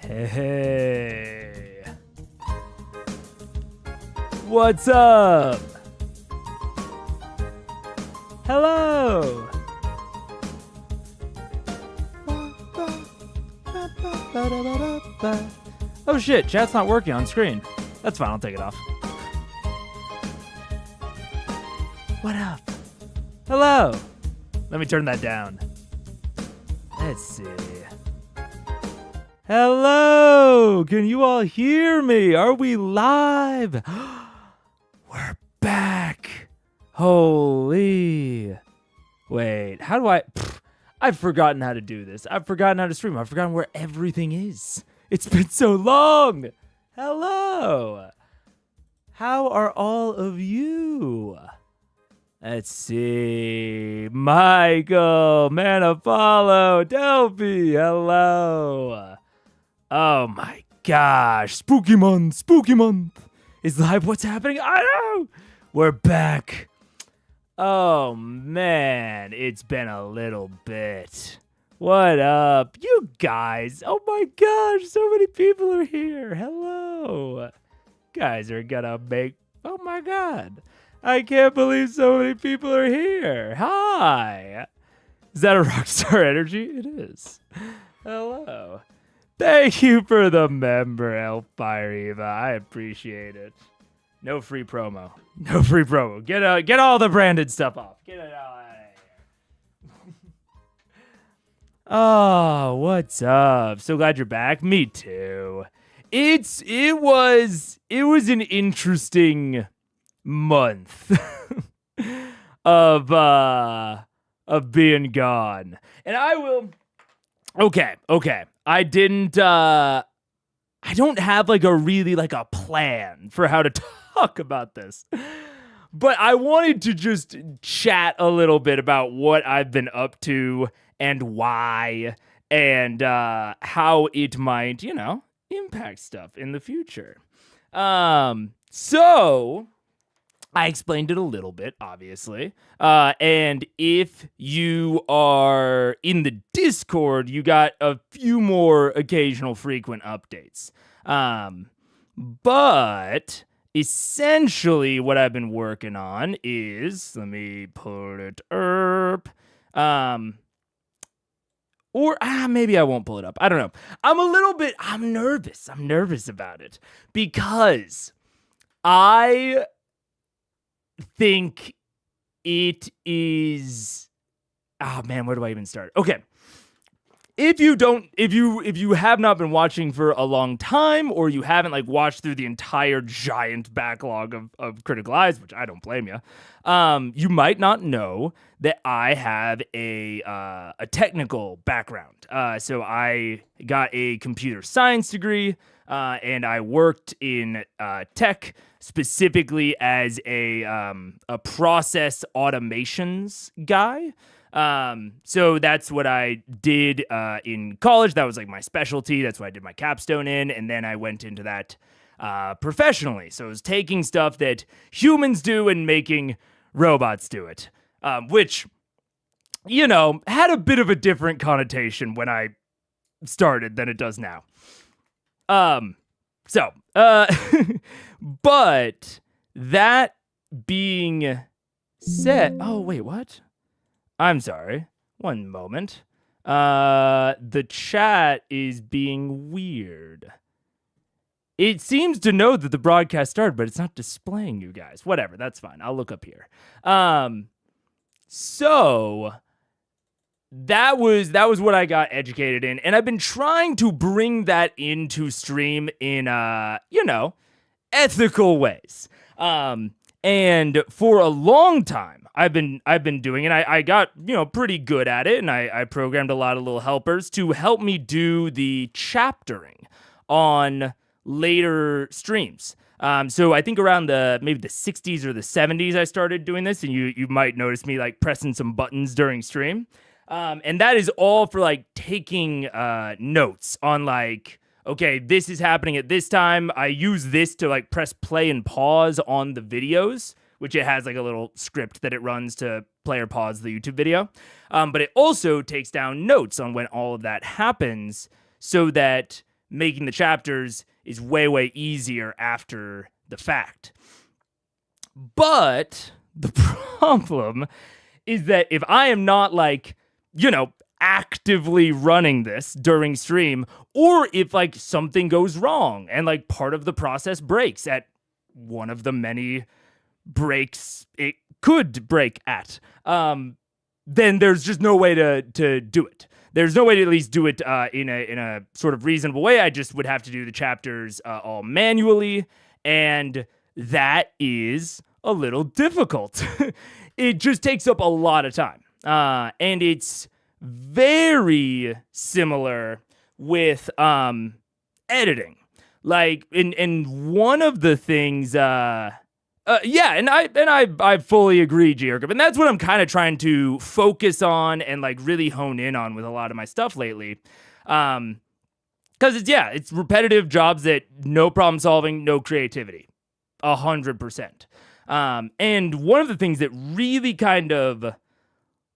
Hey. What's up? Hello. Oh shit, chat's not working on screen. That's fine, I'll take it off. What up? Hello. Let me turn that down. Let's see. Hello! Can you all hear me? Are we live? We're back! Holy. Wait, how do I... I've forgotten how to do this. I've forgotten how to stream. I've forgotten where everything is. It's been so long! Hello! How are all of you? Let's see. Michael, Manapollo, Delphi, hello. Oh my gosh. Spooky month is live. What's happening? I know. We're back. Oh man, it's been a little bit. What up, you guys? Oh my gosh, so many people are here. Hello. Guys are gonna make, oh my god. I can't believe so many people are here. Hi. Is that a Rockstar Energy? It is. Hello. Thank you for the member, Elfire Eva. I appreciate it. No free promo. No free promo. Get all the branded stuff off. Get it all out of here. Oh, what's up? So glad you're back. Me too. It was an interesting month of being gone. And I will Okay. I don't have like a plan for how to talk about this. But I wanted to just chat a little bit about what I've been up to and why and how it might, impact stuff in the future. So I explained it a little bit, obviously. And if you are in the Discord, you got a few more occasional frequent updates. But essentially what I've been working on is, let me pull it up. Or maybe I won't pull it up. I don't know. I'm nervous. I'm nervous about it because I think it is, oh man, where do I even start? Okay. If you have not been watching for a long time, or you haven't watched through the entire giant backlog of Critical Eyes, which I don't blame you, you might not know that I have a technical background. So I got a computer science degree, and I worked in tech, specifically as a process automations guy. So that's what I did in college. That was my specialty. That's what I did my capstone in. And then I went into that professionally. So I was taking stuff that humans do and making robots do it, which, had a bit of a different connotation when I started than it does now. But that being said, oh, wait, what? I'm sorry. One moment. The chat is being weird. It seems to know that the broadcast started, but it's not displaying you guys. Whatever, that's fine. I'll look up here. So that was what I got educated in, and I've been trying to bring that into stream in ethical ways. And for a long time, I've been doing it. I got, pretty good at it, and I programmed a lot of little helpers to help me do the chaptering on later streams. So I think around maybe the 60s or the 70s, I started doing this, and you might notice me pressing some buttons during stream. And that is all for taking notes on okay, this is happening at this time. I use this to press play and pause on the videos, which it has a little script that it runs to play or pause the YouTube video. But it also takes down notes on when all of that happens so that making the chapters is way, way easier after the fact. But the problem is that if I am not like, actively running this during stream, or if like something goes wrong and like part of the process breaks at one of the many breaks it could break at, then there's just no way to do it. There's no way to at least do it in a sort of reasonable way. I just would have to do the chapters all manually, and that is a little difficult. It just takes up a lot of time. And it's very similar with editing. Like, in one of the things, and I fully agree, G-Hercup, and that's what I'm kind of trying to focus on and like really hone in on with a lot of my stuff lately. Because it's repetitive jobs that no problem solving, no creativity, 100%. And one of the things that really kind of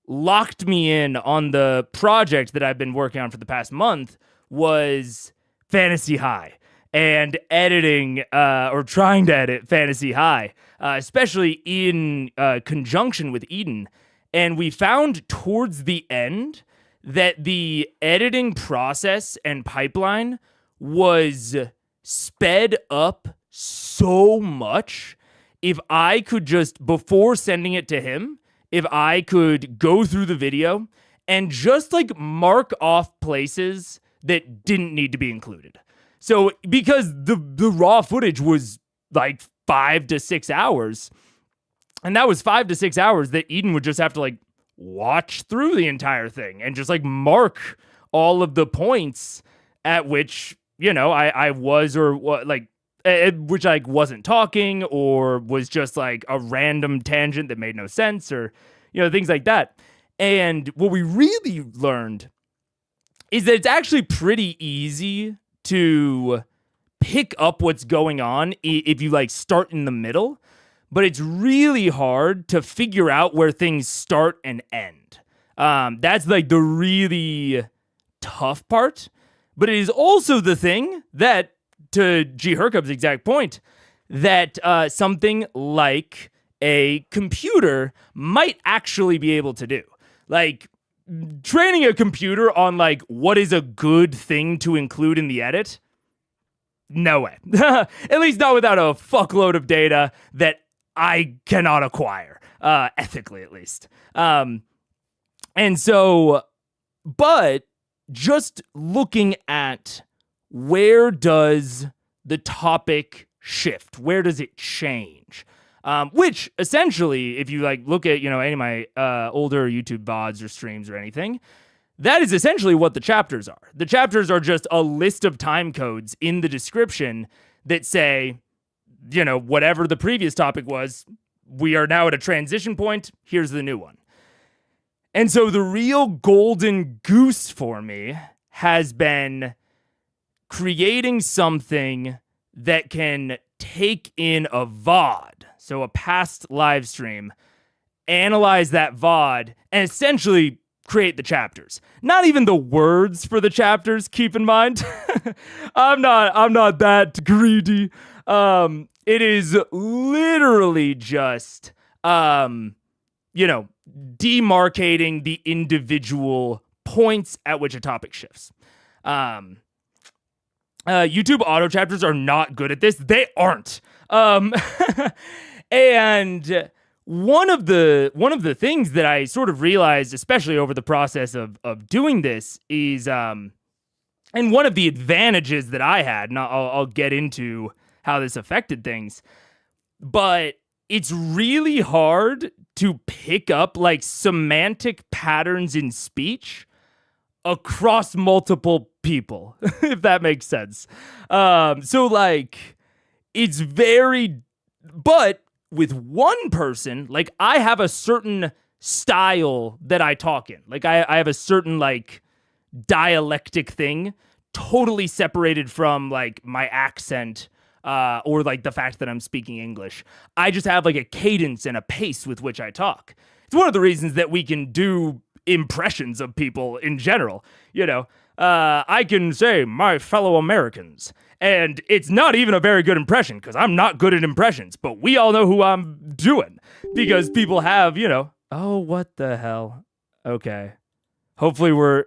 locked me in on the project that I've been working on for the past month was Fantasy High and editing or trying to edit Fantasy High, especially in conjunction with Eden. And we found towards the end that the editing process and pipeline was sped up so much. If I could just, before sending it to him, if I could go through the video and just like mark off places that didn't need to be included. So because the raw footage was like 5 to 6 hours, and that was 5 to 6 hours that Eden would just have to like watch through the entire thing and just like mark all of the points at which, I was or what, like, which like wasn't talking or was just like a random tangent that made no sense or, things like that. And what we really learned is that it's actually pretty easy to pick up what's going on if you like start in the middle, but it's really hard to figure out where things start and end. That's like the really tough part, but it is also the thing that, to G-Hercup's exact point, that something like a computer might actually be able to do. Like, training a computer on, like, what is a good thing to include in the edit? No way. At least not without a fuckload of data that I cannot acquire, ethically at least. And so, but just looking at where does the topic shift? Where does it change? Which essentially, if you like look at, any of my older YouTube VODs or streams or anything, that is essentially what the chapters are. The chapters are just a list of time codes in the description that say, whatever the previous topic was, we are now at a transition point. Here's the new one. And so the real golden goose for me has been creating something that can take in a VOD, so a past live stream, analyze that VOD, and essentially create the chapters. Not even the words for the chapters, keep in mind. I'm not that greedy. It is literally just, demarcating the individual points at which a topic shifts. YouTube auto chapters are not good at this. They aren't. And one of the things that I sort of realized, especially over the process of doing this, is and one of the advantages that I had, and I'll get into how this affected things, but it's really hard to pick up like semantic patterns in speech across multiple people, if that makes sense. So like, it's very, but with one person, like I have a certain style that I talk in. Like I have a certain like dialectic thing totally separated from like my accent or like the fact that I'm speaking English. I just have like a cadence and a pace with which I talk. It's one of the reasons that we can do impressions of people in general, I can say my fellow Americans. And it's not even a very good impression because I'm not good at impressions, but we all know who I'm doing because people have, oh, what the hell? Okay. Hopefully we're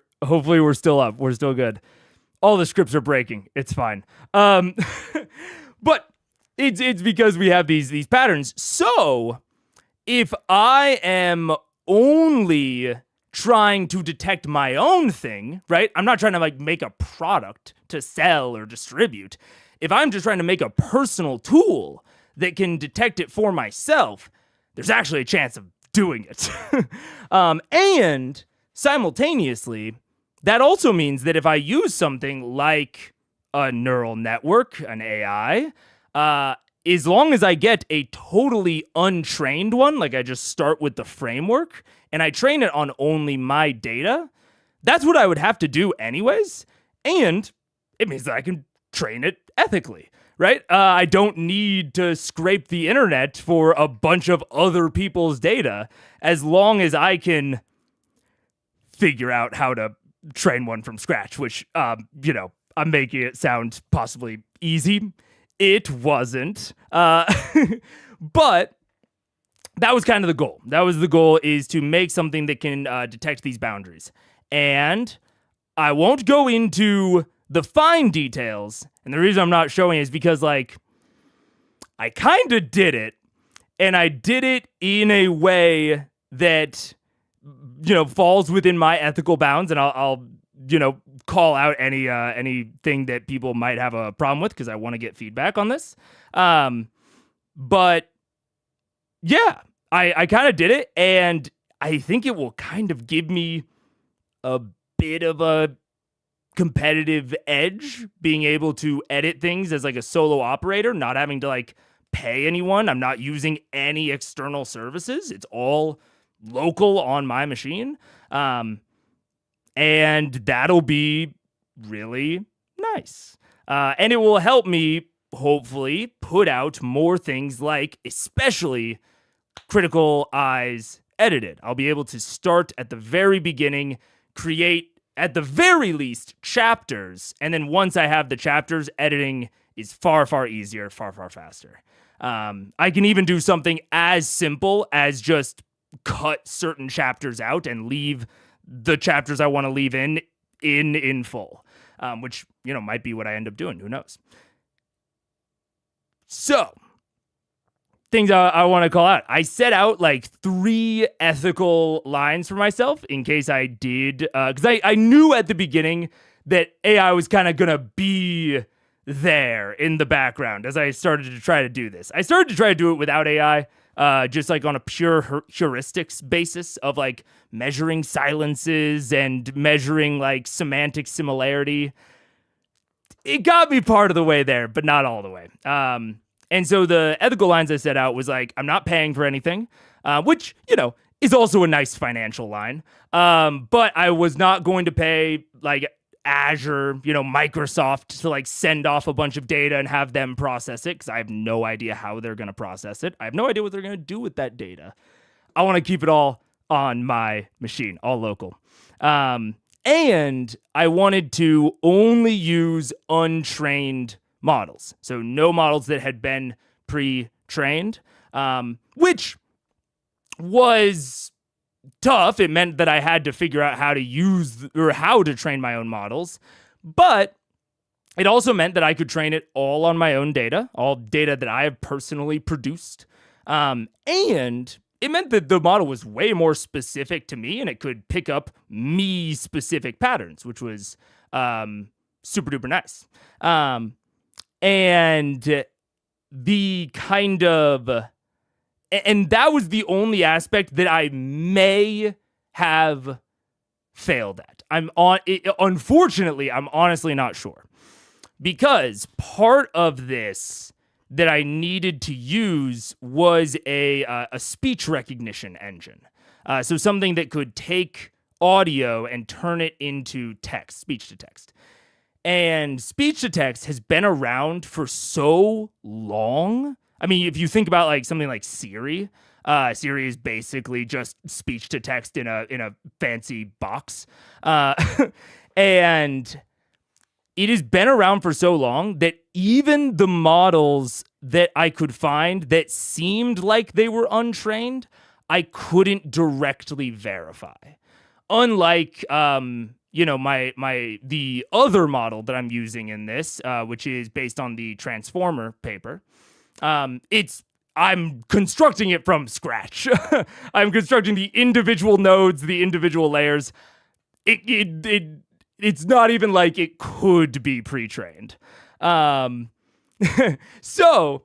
still up. We're still good. All the scripts are breaking. It's fine. But it's because we have these patterns. So if I am only trying to detect my own thing, right? I'm not trying to make a product to sell or distribute. If I'm just trying to make a personal tool that can detect it for myself, there's actually a chance of doing it. And simultaneously, that also means that if I use something like a neural network, an AI, as long as I get a totally untrained one, like I just start with the framework and I train it on only my data, that's what I would have to do anyways. And it means that I can train it ethically, right? I don't need to scrape the internet for a bunch of other people's data as long as I can figure out how to train one from scratch, which, I'm making it sound possibly easy. It wasn't. But that was kind of the goal. That was the goal, is to make something that can detect these boundaries. And I won't go into the fine details. And the reason I'm not showing is because, I kind of did it. And I did it in a way that, falls within my ethical bounds. And I'll call out anything that people might have a problem with because I want to get feedback on this. But yeah, I kind of did it, and I think it will kind of give me a bit of a competitive edge, being able to edit things as a solo operator, not having to pay anyone. I'm not using any external services. It's all local on my machine. And that'll be really nice. And it will help me, hopefully, put out more things especially Critical Eyes Edited. I'll be able to start at the very beginning, create, at the very least, chapters. And then once I have the chapters, editing is far, far easier, far, far faster. I can even do something as simple as just cut certain chapters out and leave the chapters I want to leave in full, which, might be what I end up doing. Who knows? So, things I want to call out. I set out 3 ethical lines for myself in case I did, because I knew at the beginning that AI was kind of going to be there in the background as I started to try to do this. I started to try to do it without AI, just on a pure heuristics basis of measuring silences and measuring semantic similarity. It got me part of the way there, but not all the way. And so the ethical lines I set out was I'm not paying for anything, which, is also a nice financial line. But I was not going to pay Azure, Microsoft to send off a bunch of data and have them process it, because I have no idea how they're going to process it. I have no idea what they're going to do with that data. I want to keep it all on my machine, all local. And I wanted to only use untrained models. So no models that had been pre-trained, which was tough. It meant that I had to figure out how to use or how to train my own models. But it also meant that I could train it all on my own data, all data that I have personally produced. And it meant that the model was way more specific to me, and it could pick up me-specific patterns, which was super duper nice. And the kind of, and that was the only aspect that I may have failed at. Unfortunately, I'm honestly not sure, because part of this that I needed to use was a speech recognition engine. So something that could take audio and turn it into text, speech to text. And speech to text has been around for so long. I mean, if you think about something like Siri, Siri is basically just speech to text in a fancy box. And it has been around for so long that even the models that I could find that seemed like they were untrained, I couldn't directly verify. Unlike, the other model that I'm using in this, which is based on the Transformer paper. I'm constructing it from scratch. I'm constructing the individual nodes, the individual layers. It's not even like it could be pre-trained. So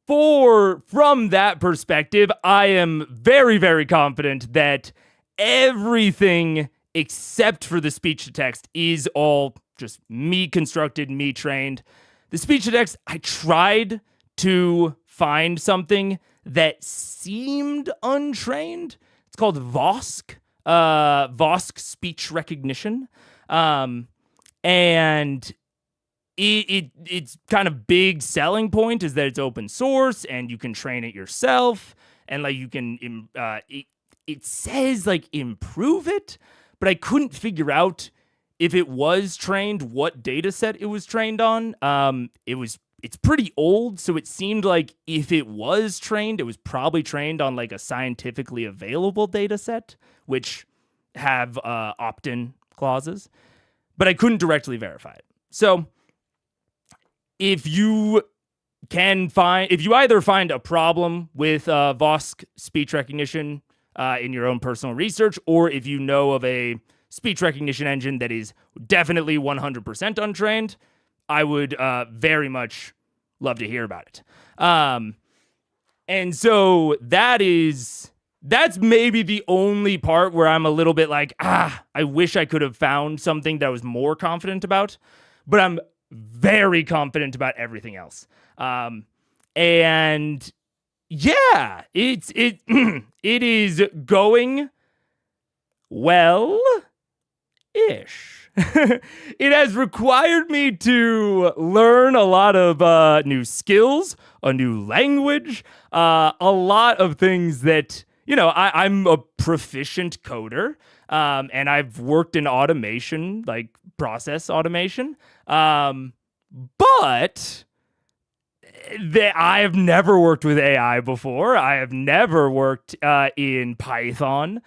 from that perspective, I am very, very confident that everything except for the speech to text is all just me constructed, me trained. The speech to text, I tried to find something that seemed untrained. It's called VOSC speech recognition. And its kind of big selling point is that it's open source and you can train it yourself, and like you can it says like improve it, but I couldn't figure out if it was trained, what data set it was trained on. It's pretty old, so it seemed like if it was trained, it was probably trained on like a scientifically available data set, which have opt-in clauses, but I couldn't directly verify it. So if you either find a problem with VOSC speech recognition in your own personal research, or if you know of a speech recognition engine that is definitely 100% untrained, I would very much love to hear about it. And so that's maybe the only part where I'm a little bit like, I wish I could have found something that I was more confident about, but I'm very confident about everything else. And yeah, it is going well-ish. It has required me to learn a lot of new skills, a new language, a lot of things that, I'm a proficient coder, and I've worked in automation, like process automation, but I have never worked with AI before. I have never worked in Python.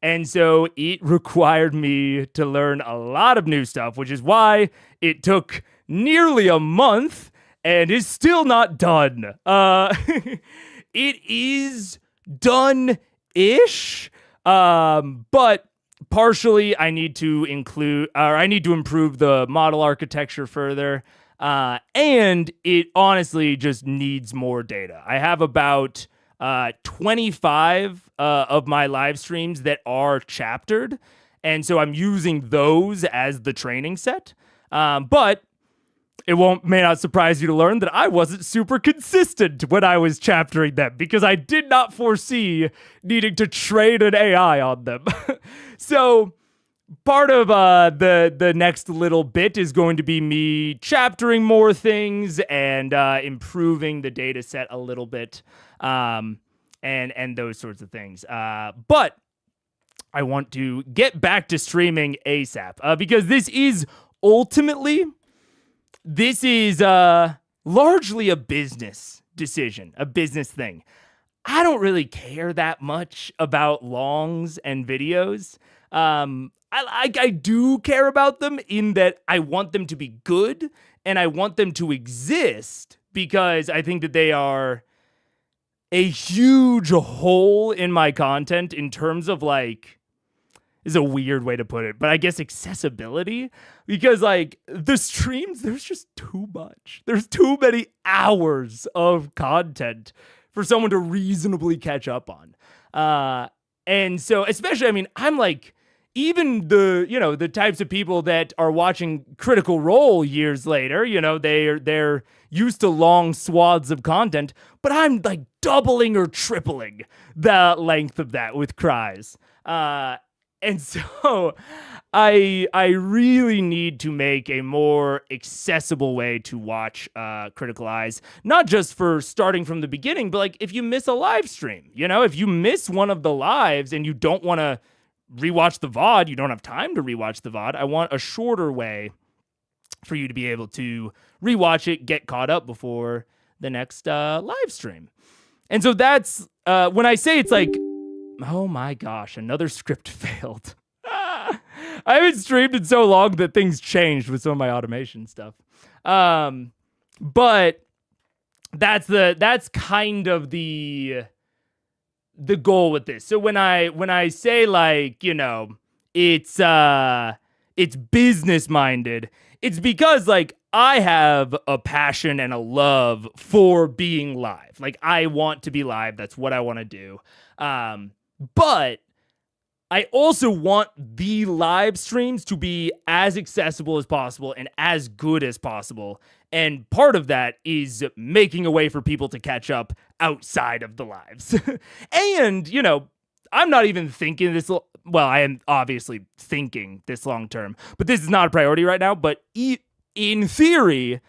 And so it required me to learn a lot of new stuff, which is why it took nearly a month and is still not done. It is done-ish, but partially I need to improve the model architecture further. And it honestly just needs more data. I have about 25 of my live streams that are chaptered, and so I'm using those as the training set. But it may not surprise you to learn that I wasn't super consistent when I was chaptering them, because I did not foresee needing to train an AI on them. So part of the next little bit is going to be me chaptering more things and improving the data set a little bit, and those sorts of things. But I want to get back to streaming ASAP, because this is largely a business decision, a business thing. I don't really care that much about longs and videos. I do care about them in that I want them to be good and I want them to exist, because I think that they are a huge hole in my content in terms of like, is a weird way to put it, but I guess accessibility, because like the streams, there's just too much. There's too many hours of content for someone to reasonably catch up on. And so especially, I'm like, even the types of people that are watching Critical Role years later, they're used to long swaths of content, but I'm like doubling or tripling the length of that with cries. And so I really need to make a more accessible way to watch Critical Eyes, not just for starting from the beginning, but like if you miss a live stream, if you miss one of the lives and you don't want to rewatch the VOD. You don't have time to rewatch the VOD. I want a shorter way for you to be able to rewatch it, get caught up before the next live stream. And so that's when I say it's like, oh my gosh, another script failed. I haven't streamed in so long that things changed with some of my automation stuff. But that's kind of the goal with this. So when I say like, you know, it's business minded, it's because like I have a passion and a love for being live. Like I want to be live. That's what I want to do. But I also want the live streams to be as accessible as possible and as good as possible. And part of that is making a way for people to catch up outside of the lives. And, you know, I'm not even thinking this. Well, I am obviously thinking this long term, but this is not a priority right now. But in theory,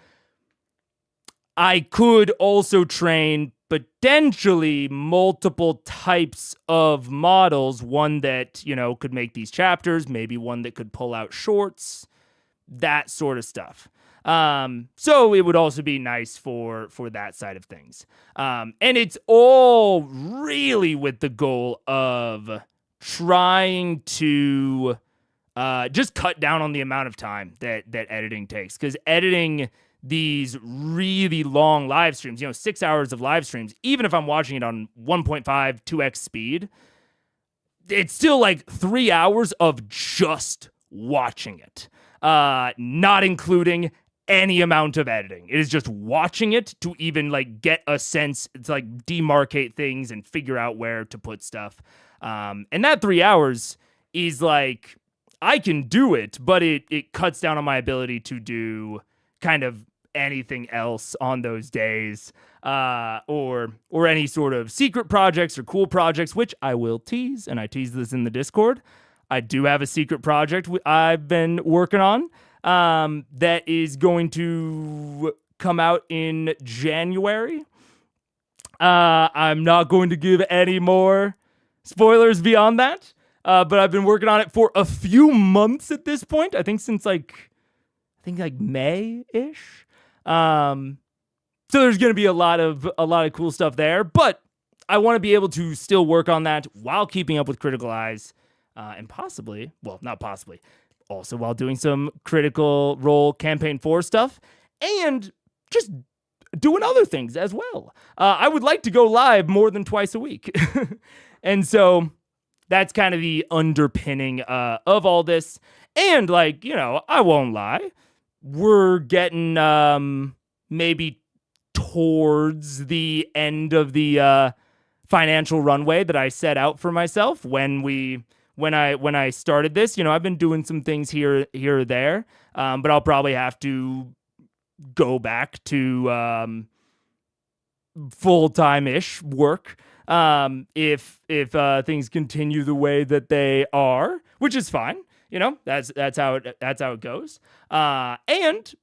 I could also train potentially multiple types of models. One that, you know, could make these chapters, maybe one that could pull out shorts, that sort of stuff. So it would also be nice for that side of things. And it's all really with the goal of trying to just cut down on the amount of time that editing takes. Because editing these really long live streams, you know, 6 hours of live streams, even if I'm watching it on 1.5, 2x speed, it's still like 3 hours of just watching it, not including any amount of editing. It is just watching it to even like get a sense, to like demarcate things and figure out where to put stuff. And that 3 hours is like, I can do it, but it cuts down on my ability to do kind of anything else on those days, or any sort of secret projects or cool projects, which I will tease, and I tease this in the Discord. I do have a secret project I've been working on that is going to come out in January. I'm not going to give any more spoilers beyond that, but I've been working on it for a few months at this point. I think since like May-ish. So there's going to be a lot of cool stuff there, but I want to be able to still work on that while keeping up with Critical Eyes, and possibly, well, not possibly, also while doing some Critical Role Campaign 4 stuff and just doing other things as well. I would like to go live more than twice a week. And so that's kind of the underpinning of all this. And like, you know, I won't lie, we're getting maybe towards the end of the financial runway that I set out for myself when I started this. You know, I've been doing some things here or there, but I'll probably have to go back to full-time-ish work if things continue the way that they are, which is fine. You know, that's how it goes. And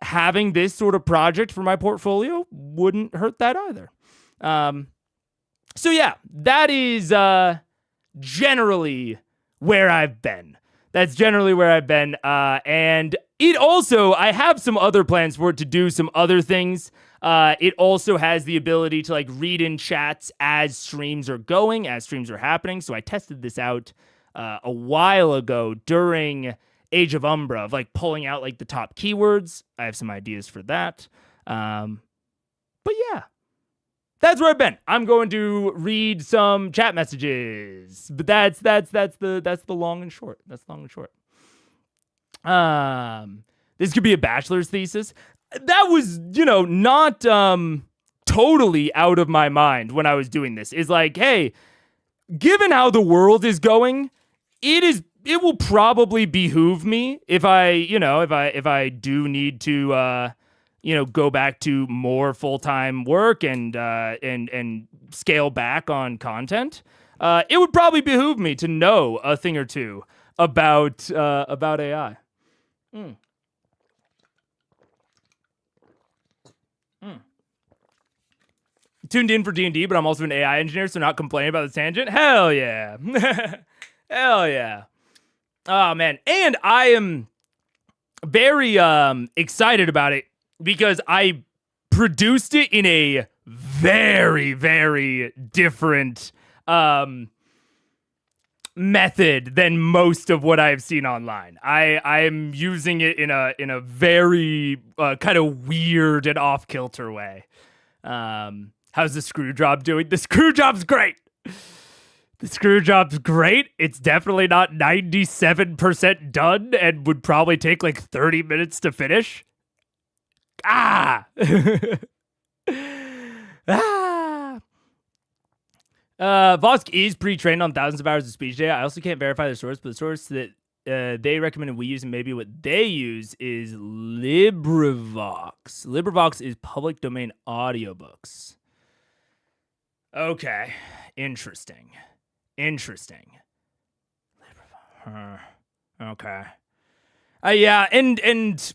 having this sort of project for my portfolio wouldn't hurt that either. So yeah, that is generally where I've been. That's generally where I've been. And it also, I have some other plans for it to do some other things. It also has the ability to like read in chats as streams are going, as streams are happening. So I tested this out a while ago during Age of Umbra, of like pulling out like the top keywords. I have some ideas for that. But yeah, that's where I've been. I'm going to read some chat messages, but that's the long and short. That's long and short. This could be a bachelor's thesis. That was, you know, not totally out of my mind when I was doing this. Is like, hey, given how the world is going, it will probably behoove me if I do need to go back to more full-time work and scale back on content. It would probably behoove me to know a thing or two about AI. Tuned in for D&D, but I'm also an AI engineer, so not complaining about the tangent. Hell yeah. Hell yeah. Oh, man. And I am very excited about it because I produced it in a very, very different method than most of what I've seen online. I am using it in a very kind of weird and off kilter way. How's the screw job doing? The screw job's great. The screw job's great. It's definitely not 97% done and would probably take like 30 minutes to finish. Ah! Ah! Vosk is pre-trained on thousands of hours of speech data. I also can't verify the source, but the source that they recommended we use and maybe what they use is LibriVox. LibriVox is public domain audiobooks. Okay. Interesting. Okay. Yeah, and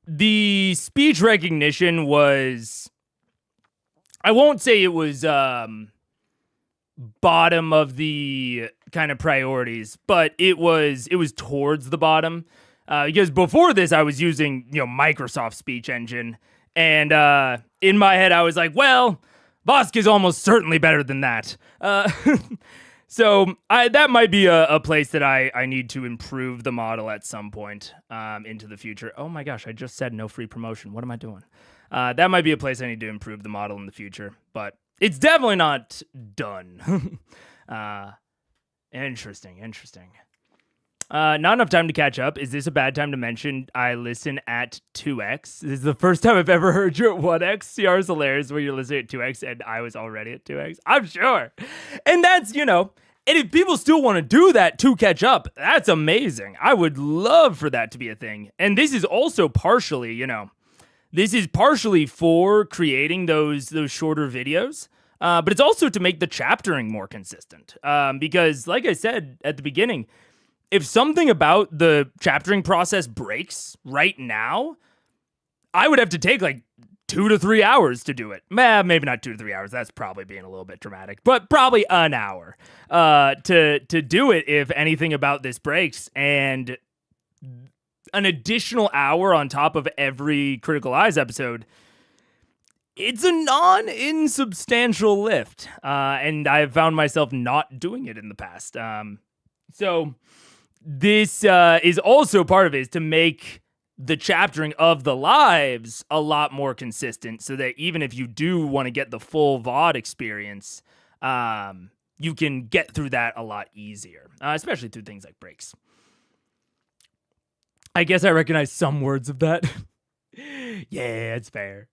the speech recognition was, I won't say it was bottom of the kind of priorities, but it was towards the bottom. Because before this, I was using, Microsoft Speech Engine, and in my head, I was like, well, Vosk is almost certainly better than that. So that might be a place that I need to improve the model at some point into the future. Oh my gosh, I just said no free promotion. What am I doing? That might be a place I need to improve the model in the future, but it's definitely not done. Interesting. Not enough time to catch up. Is this a bad time to mention I listen at 2x? This is the first time I've ever heard you at 1x. CR is hilarious when you're listening at 2x and I was already at 2x. I'm sure. And that's, and if people still want to do that to catch up, that's amazing. I would love for that to be a thing. And this is also partially, this is partially for creating those shorter videos. But it's also to make the chaptering more consistent. Because like I said at the beginning, if something about the chaptering process breaks right now, I would have to take like 2 to 3 hours to do it. Maybe not 2 to 3 hours. That's probably being a little bit dramatic, but probably an hour to do it if anything about this breaks. And an additional hour on top of every Critical Eyes episode, it's a non-insubstantial lift. And I've found myself not doing it in the past. So this is also part of it, is to make the chaptering of the lives a lot more consistent so that even if you do want to get the full VOD experience, you can get through that a lot easier, especially through things like breaks. I guess I recognize some words of that. Yeah, it's fair.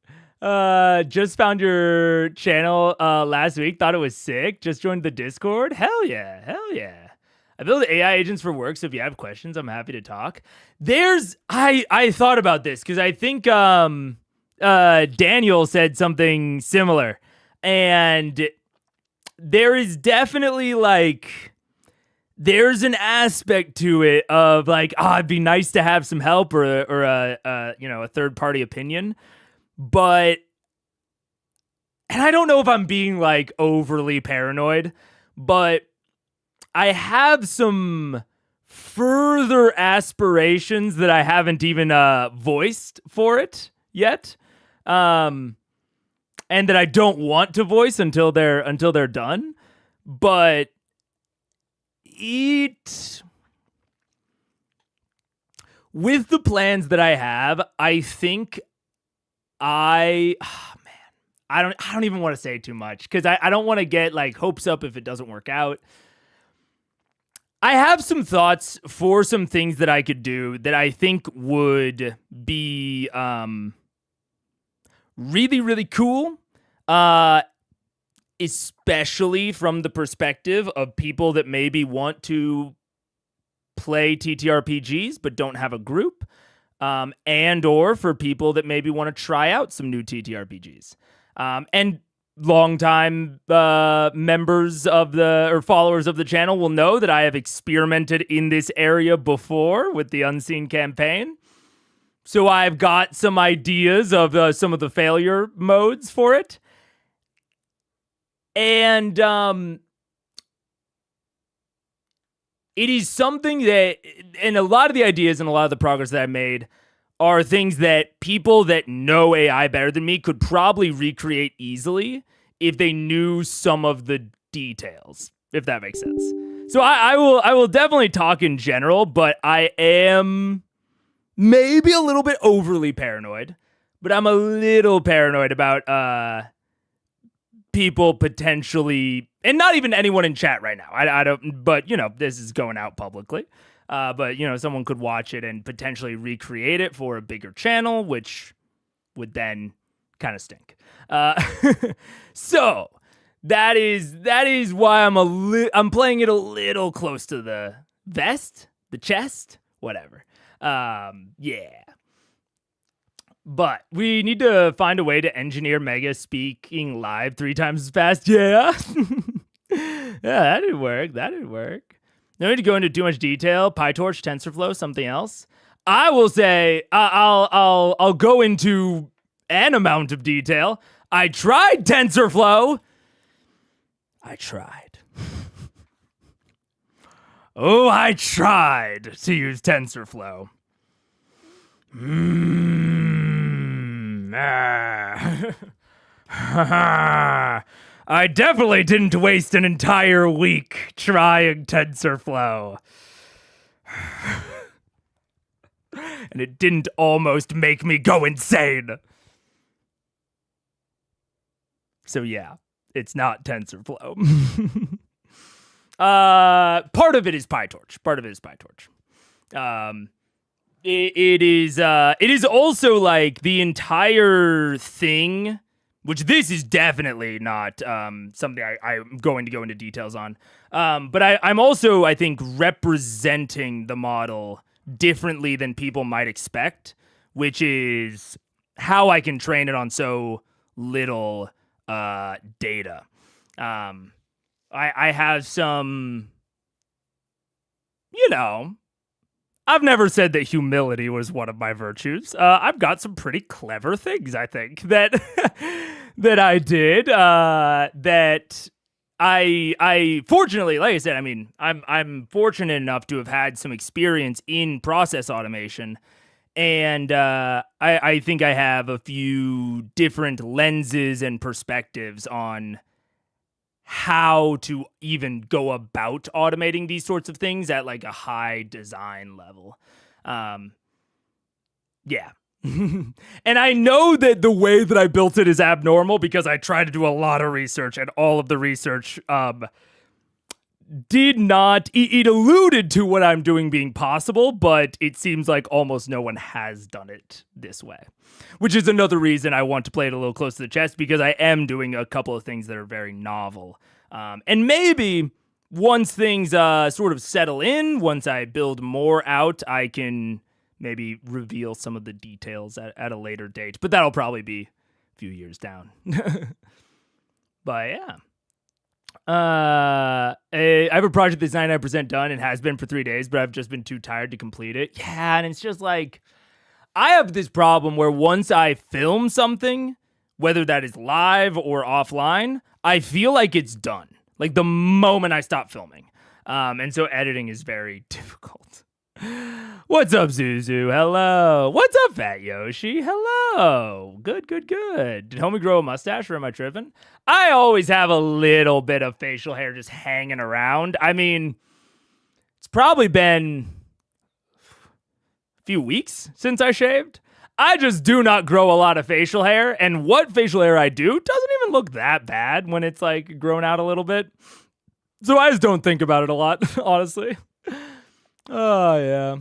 Just found your channel last week. Thought it was sick. Just joined the Discord. Hell yeah. I build AI agents for work, so if you have questions, I'm happy to talk. I thought about this because I think Daniel said something similar. And there is definitely there's an aspect to it of it'd be nice to have some help or a third party opinion. But, and I don't know if I'm being overly paranoid, but I have some further aspirations that I haven't even voiced for it yet, and that I don't want to voice until they're done. But with the plans that I have, I think I don't even want to say too much because I don't want to get hopes up if it doesn't work out. I have some thoughts for some things that I could do that I think would be really, really cool, especially from the perspective of people that maybe want to play TTRPGs but don't have a group, and or for people that maybe want to try out some new TTRPGs. And longtime members of or followers of the channel will know that I have experimented in this area before with the Unseen campaign. So I've got some ideas of some of the failure modes for it. And it is something that, and a lot of the ideas and a lot of the progress that I made are things that people that know AI better than me could probably recreate easily if they knew some of the details, if that makes sense. So I will definitely talk in general, but I am maybe a little bit overly paranoid. But I'm a little paranoid about people potentially, and not even anyone in chat right now. I don't, but this is going out publicly. But someone could watch it and potentially recreate it for a bigger channel, which would then kind of stink. So that is why I'm playing it a little close to the vest, the chest, whatever. Yeah. But we need to find a way to engineer Mega speaking live 3 times as fast. Yeah. Yeah, that didn't work. No need to go into too much detail. PyTorch, TensorFlow, something else. I will say I'll go into an amount of detail. I tried TensorFlow. I tried. Oh, I tried to use TensorFlow. I definitely didn't waste an entire week trying TensorFlow. And it didn't almost make me go insane. So yeah, it's not TensorFlow. Part of it is PyTorch. It is also like the entire thing, which this is definitely not something I'm going to go into details on. But I'm also, I think, representing the model differently than people might expect, which is how I can train it on so little data. I have some, I've never said that humility was one of my virtues. I've got some pretty clever things, I think, that that I did. That I fortunately, like I said, I mean, I'm fortunate enough to have had some experience in process automation, and I think I have a few different lenses and perspectives on how to even go about automating these sorts of things at like a high design level. Yeah. And I know that the way that I built it is abnormal because I tried to do a lot of research, and all of the research did not, it alluded to what I'm doing being possible, but it seems like almost no one has done it this way, which is another reason I want to play it a little close to the chest, because I am doing a couple of things that are very novel. And maybe once things sort of settle in, once I build more out, I can maybe reveal some of the details at a later date, but that'll probably be a few years down. But yeah. I have a project that's 99% done and has been for 3 days, but I've just been too tired to complete it. Yeah, and it's just like, I have this problem where once I film something, whether that is live or offline, I feel like it's done. Like the moment I stop filming. And so editing is very difficult. What's up, Zuzu? Hello. What's up, Fat Yoshi? Hello. Good. Did homie grow a mustache, or am I tripping? I always have a little bit of facial hair just hanging around. I mean, it's probably been a few weeks since I shaved. I just do not grow a lot of facial hair, and what facial hair I do doesn't even look that bad when it's like grown out a little bit. So I just don't think about it a lot, honestly. Oh, yeah.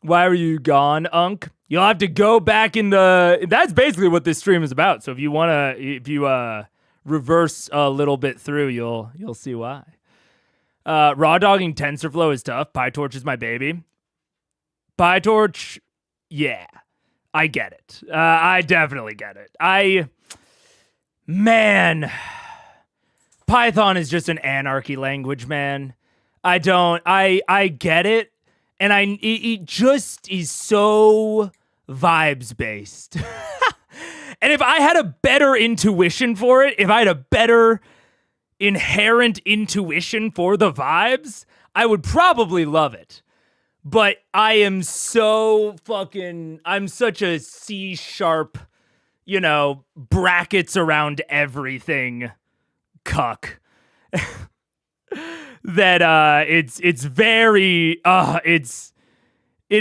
Why were you gone, Unk? You'll have to go back in the... That's basically what this stream is about. So if you reverse a little bit through, you'll see why. Raw dogging TensorFlow is tough. PyTorch is my baby. PyTorch, yeah. I get it. I definitely get it. Man, Python is just an anarchy language, man. I get it, and it just is so vibes based. And if I had a better intuition for it, if I had a better inherent intuition for the vibes, I would probably love it. But I am so fucking, I'm such a C#, brackets around everything cuck that it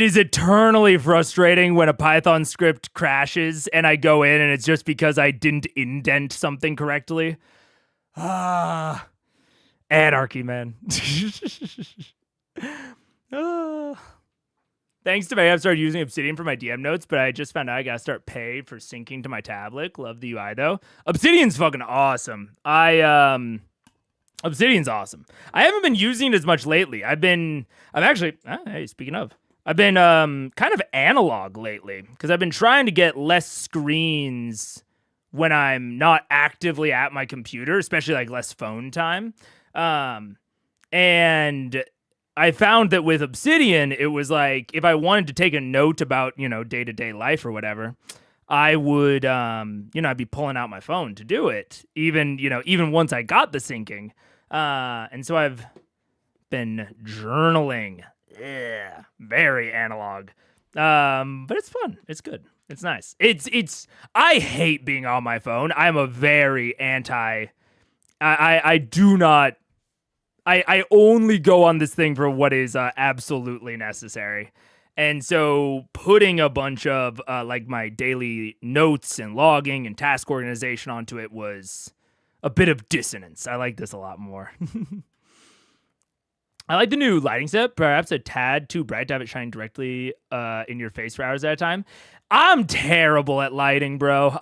is eternally frustrating when a Python script crashes and I go in and it's just because I didn't indent something correctly. Anarchy, man. Thanks to May, I've started using Obsidian for my DM notes, but I just found out I gotta start pay for syncing to my tablet. Love the UI though. Obsidian's fucking awesome. Obsidian's awesome. I haven't been using it as much lately. Hey, speaking of, I've been kind of analog lately because I've been trying to get less screens when I'm not actively at my computer, especially like less phone time. And I found that with Obsidian, it was like if I wanted to take a note about, day-to-day life or whatever, I would, I'd be pulling out my phone to do it, even once I got the syncing. And so I've been journaling. Yeah, very analog. But it's fun. It's good. It's nice. I hate being on my phone. I'm a very I only go on this thing for what is absolutely necessary. And so putting a bunch of my daily notes and logging and task organization onto it was a bit of dissonance. I like this a lot more. I like the new lighting setup, perhaps a tad too bright to have it shine directly in your face for hours at a time. I'm terrible at lighting, bro.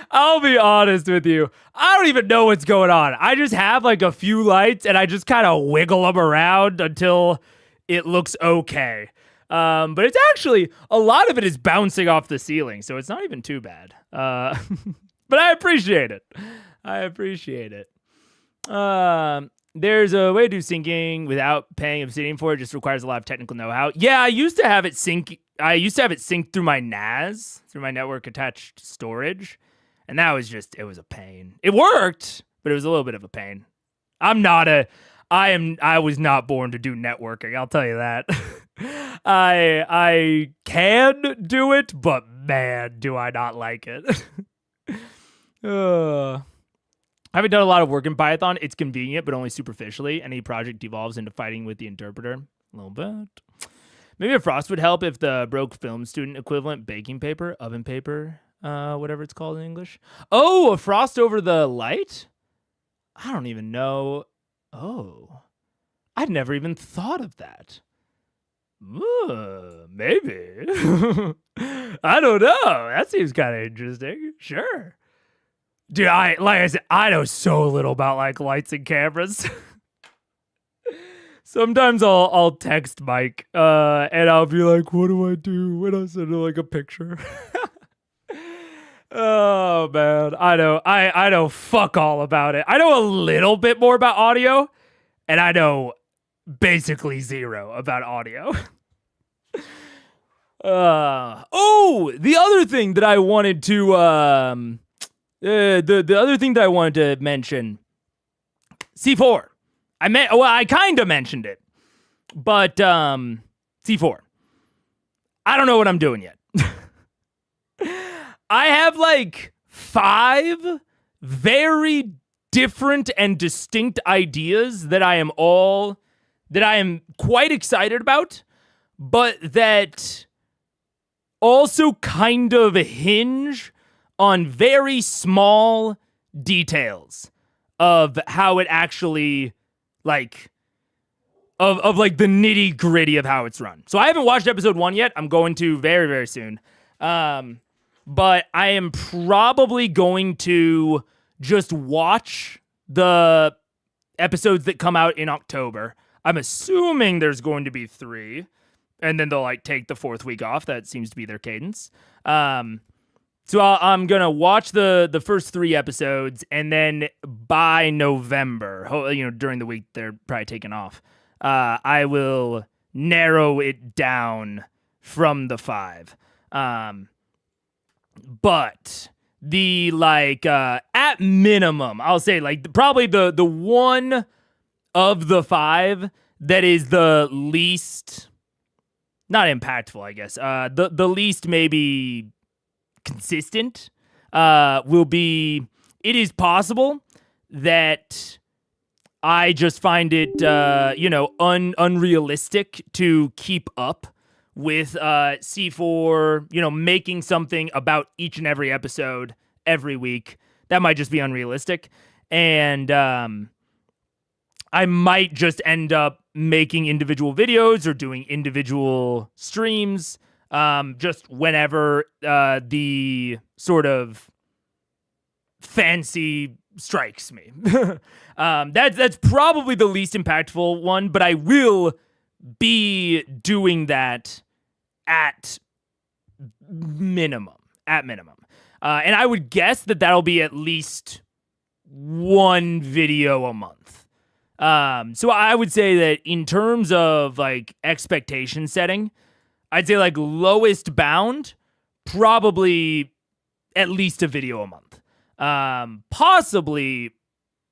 I'll be honest with you. I don't even know what's going on. I just have like a few lights and I just kind of wiggle them around until it looks okay. But it's actually, a lot of it is bouncing off the ceiling, so it's not even too bad. But I appreciate it. There's a way to do syncing without paying Obsidian for it. Just requires a lot of technical know-how. Yeah, I used to have it synced through my NAS, through my network attached storage. And that was it was a pain. It worked, but it was a little bit of a pain. I was not born to do networking, I'll tell you that. I can do it, but man, do I not like it. Having done a lot of work in Python, it's convenient, but only superficially. Any project devolves into fighting with the interpreter. A little bit. Maybe a frost would help if the broke film student equivalent baking paper, oven paper, whatever it's called in English. Oh, a frost over the light? I don't even know. Oh, I'd never even thought of that. Maybe. I don't know. That seems kind of interesting. Sure. Dude, like I said, I know so little about like lights and cameras. Sometimes I'll text Mike, and I'll be like, "What do I do when I send him like a picture?" Oh man, I know fuck all about it. I know a little bit more about audio, and I know basically zero about audio. The other thing that I wanted to the other thing that I wanted to mention, C4. I kind of mentioned it, but C4. I don't know what I'm doing yet. I have like 5 very different and distinct ideas that I am quite excited about, but that also kind of hinge on very small details of how it actually, like, of like the nitty gritty of how it's run. So I haven't watched episode 1 yet. I'm going to very, very soon. But I am probably going to just watch the episodes that come out in October. I'm assuming there's going to be 3, and then they'll like take the 4th week off. That seems to be their cadence. So I'm going to watch the first 3 episodes, and then by November, during the week they're probably taking off, I will narrow it down from the 5. But the at minimum, I'll say like probably the one of the 5 that is the least, not impactful, I guess, the least maybe consistent, will be, it is possible that I just find it, unrealistic to keep up with C4, making something about each and every episode every week. That might just be unrealistic. And I might just end up making individual videos or doing individual streams just whenever the sort of fancy strikes me. That's probably the least impactful one, but I will be doing that at minimum. And I would guess that that'll be at least one video a month. So I would say that in terms of like expectation setting, I'd say like lowest bound, probably at least a video a month. Possibly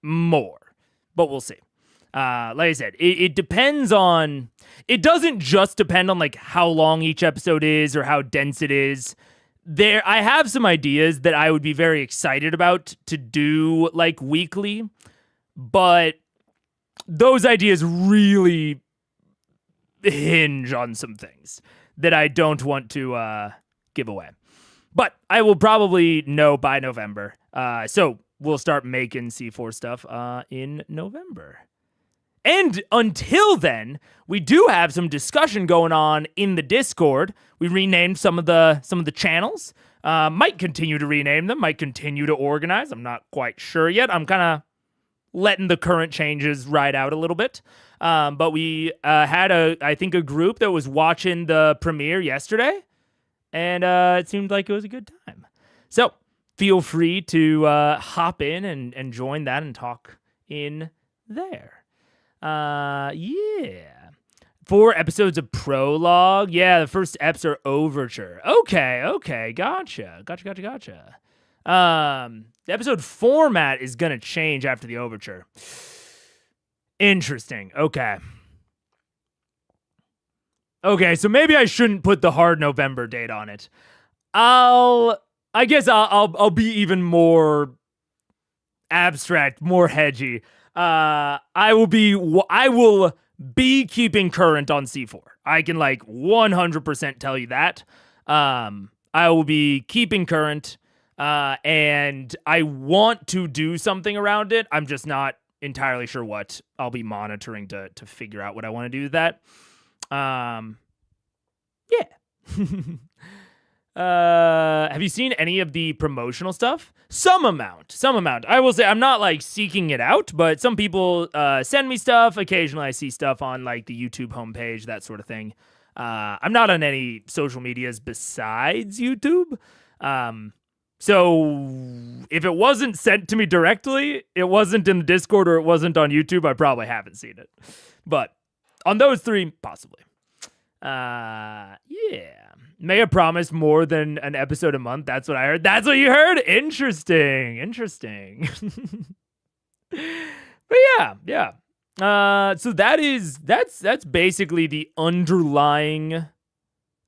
more, but we'll see. Like I said, it depends on, it doesn't just depend on like how long each episode is or how dense it is. I have some ideas that I would be very excited about to do like weekly, but those ideas really hinge on some things that I don't want to give away. But I will probably know by November. So we'll start making C4 stuff in November. And until then, we do have some discussion going on in the Discord. We renamed some of the channels. Might continue to rename them. Might continue to organize. I'm not quite sure yet. I'm kind of letting the current changes ride out a little bit. But we had I think a group that was watching the premiere yesterday, and it seemed like it was a good time. So feel free to hop in and join that and talk in there. Yeah. 4 episodes of prologue. Yeah, the first eps are overture. Okay. Gotcha. The episode format is gonna change after the overture. Interesting. Okay, so maybe I shouldn't put the hard November date on it. I guess I'll be even more abstract, more hedgy. I will be keeping current on C4. I can like 100% tell you that. I will be keeping current, and I want to do something around it. I'm just not entirely sure what. I'll be monitoring to figure out what I want to do with that. Yeah. Have you seen any of the promotional stuff? Some amount. I will say I'm not like seeking it out, but some people send me stuff. Occasionally I see stuff on like the YouTube homepage, that sort of thing. I'm not on any social medias besides YouTube. So if it wasn't sent to me directly, it wasn't in the Discord, or it wasn't on YouTube, I probably haven't seen it. But on those 3, possibly. Yeah. May have promised more than an episode a month. That's what I heard. That's what you heard? Interesting. But yeah. So that's basically the underlying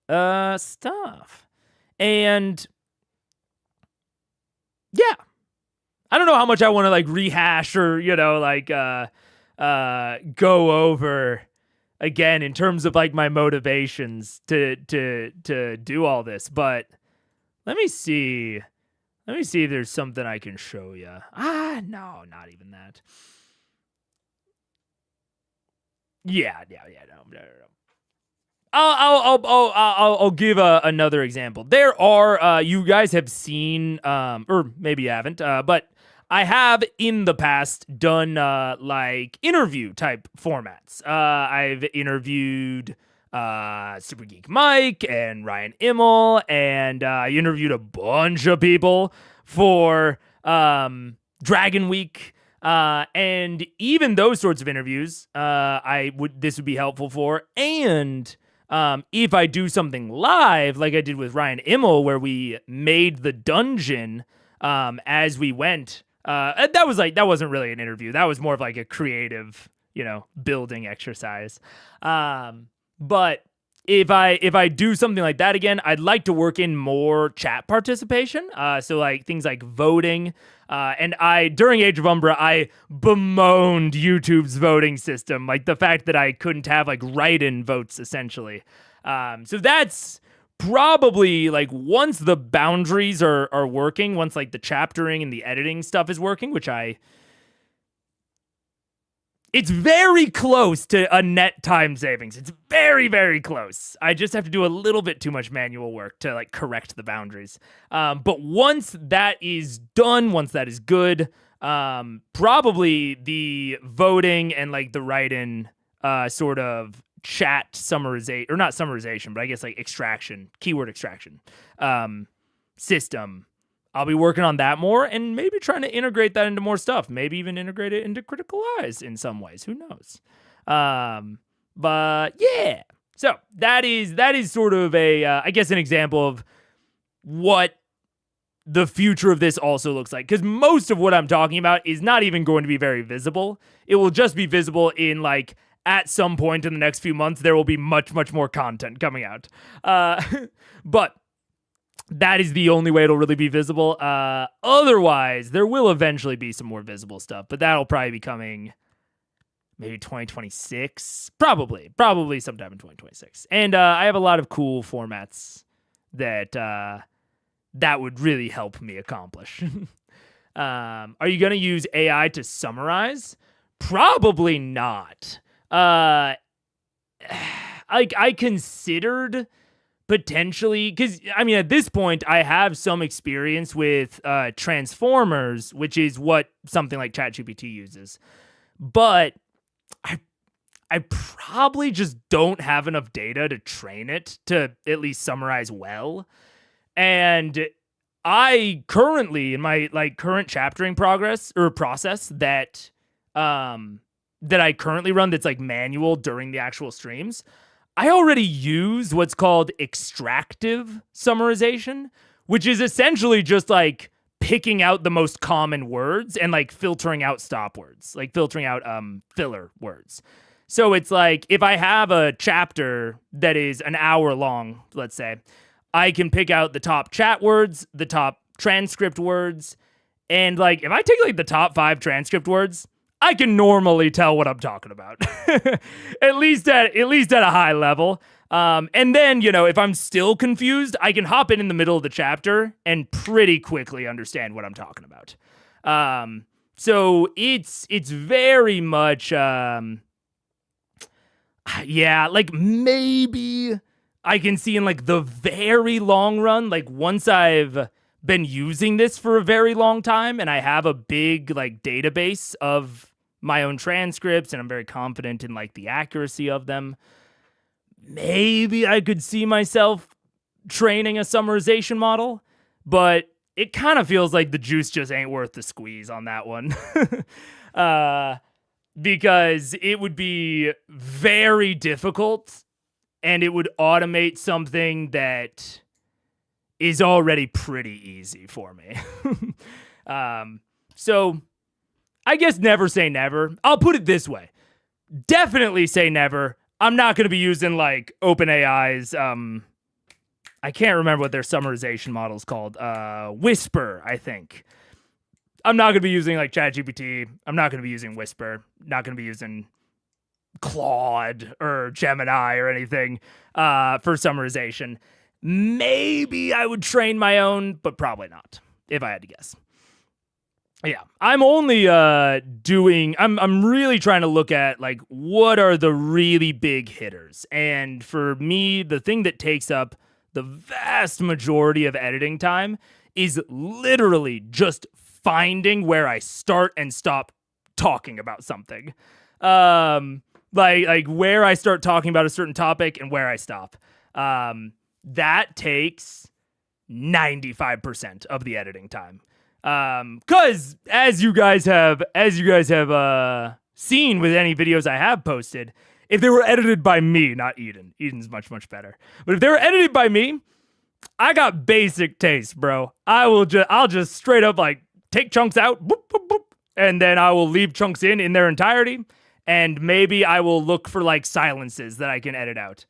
stuff. And yeah. I don't know how much I want to like rehash or, go over again in terms of like my motivations to do all this, but let me see if there's something I can show you. No, not even that. Yeah, no. I'll give another example. There are you guys have seen or maybe you haven't, but I have in the past done like interview type formats. I've interviewed Super Geek Mike and Ryan Immel, and I interviewed a bunch of people for Dragon Week, and even those sorts of interviews. This would be helpful for, and if I do something live like I did with Ryan Immel, where we made the dungeon as we went. That wasn't really an interview. That was more of like a creative, building exercise. But if I do something like that again, I'd like to work in more chat participation. So like things like voting. And during Age of Umbra, I bemoaned YouTube's voting system, like the fact that I couldn't have like write-in votes essentially. So that's probably like once the boundaries are working, once like the chaptering and the editing stuff is working, which it's very close to a net time savings. It's very, very close. I just have to do a little bit too much manual work to like correct the boundaries. But once that is done, once that is good, probably the voting and like the write-in sort of chat summarization, or not summarization, but I guess like extraction, keyword extraction system. I'll be working on that more and maybe trying to integrate that into more stuff. Maybe even integrate it into Critical Eyes in some ways. Who knows? But yeah. So that is sort of I guess an example of what the future of this also looks like. Because most of what I'm talking about is not even going to be very visible. It will just be visible in like at some point in the next few months, there will be much, much more content coming out. But that is the only way it'll really be visible. Otherwise, there will eventually be some more visible stuff, but that'll probably be coming maybe 2026. Probably sometime in 2026. And I have a lot of cool formats that would really help me accomplish. Are you going to use AI to summarize? Probably not. I considered potentially, because I mean, at this point, I have some experience with transformers, which is what something like ChatGPT uses. But I probably just don't have enough data to train it to at least summarize well. And I currently, in my like current chaptering process that I currently run, that's like manual during the actual streams, I already use what's called extractive summarization, which is essentially just like picking out the most common words and like filtering out stop words, like filtering out filler words. So it's like if I have a chapter that is an hour long, let's say, I can pick out the top chat words, the top transcript words, and like if I take like the top 5 transcript words, I can normally tell what I'm talking about, at least at a high level. And then, if I'm still confused, I can hop in the middle of the chapter and pretty quickly understand what I'm talking about. So it's very much, like maybe I can see in like the very long run, like once I've been using this for a very long time and I have a big like database of my own transcripts and I'm very confident in like the accuracy of them, maybe I could see myself training a summarization model, but it kind of feels like the juice just ain't worth the squeeze on that one. Because it would be very difficult and it would automate something that is already pretty easy for me. So I guess never say never. I'll put it this way. Definitely say never. I'm not going to be using like OpenAI's, I can't remember what their summarization model is called. Whisper, I think. I'm not going to be using like ChatGPT. I'm not going to be using Whisper. Not going to be using Claude or Gemini or anything for summarization. Maybe I would train my own, but probably not, if I had to guess. Yeah, I'm only I'm really trying to look at like what are the really big hitters. And for me, the thing that takes up the vast majority of editing time is literally just finding where I start and stop talking about something. Like where I start talking about a certain topic and where I stop. That takes 95% of the editing time. Cause as you guys have seen with any videos I have posted, if they were edited by me, not Eden's much, much better. But if they were edited by me, I got basic taste, bro. I'll just straight up like take chunks out, boop, boop, boop, and then I will leave chunks in their entirety. And maybe I will look for like silences that I can edit out.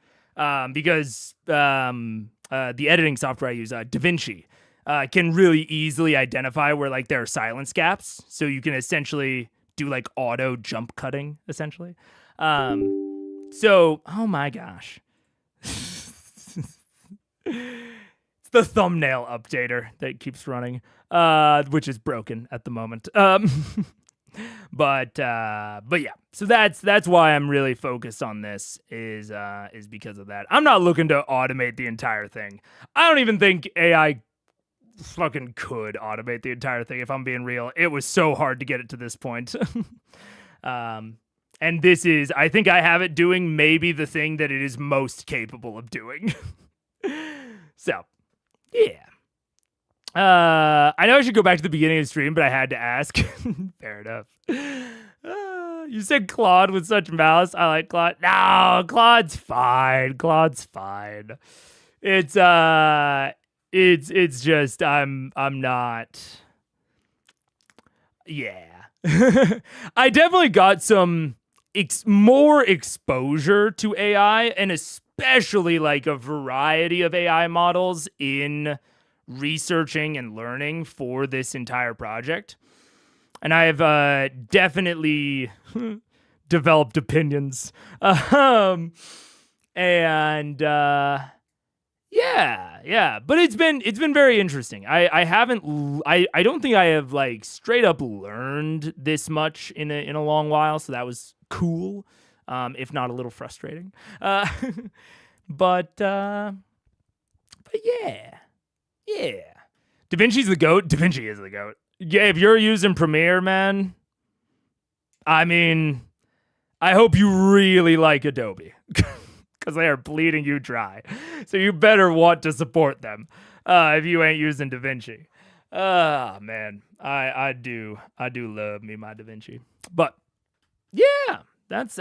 Because the editing software I use, DaVinci, can really easily identify where like there are silence gaps. So you can essentially do like auto jump cutting, essentially. So, oh my gosh. It's the thumbnail updater that keeps running, which is broken at the moment. But yeah, so that's why I'm really focused on this is because of that. I'm not looking to automate the entire thing. I don't even think AI fucking could automate the entire thing, if I'm being real. It was so hard to get it to this point. And this is, I think I have it doing maybe the thing that it is most capable of doing. So, yeah. I know I should go back to the beginning of the stream, but I had to ask. Fair enough. You said Claude with such malice. I like Claude. No, Claude's fine. Claude's fine. It's just I'm not. Yeah. I definitely got some more exposure to AI, and especially like a variety of AI models in researching and learning for this entire project. And I have definitely developed opinions. Yeah. But it's been very interesting. I don't think I have like straight up learned this much in a long while. So that was cool. If not a little frustrating. But yeah. Yeah. DaVinci's the GOAT. DaVinci is the GOAT. Yeah, if you're using Premiere, man, I mean, I hope you really like Adobe. Because they are bleeding you dry. So you better want to support them if you ain't using DaVinci. Man, I do love me my DaVinci. But yeah, that's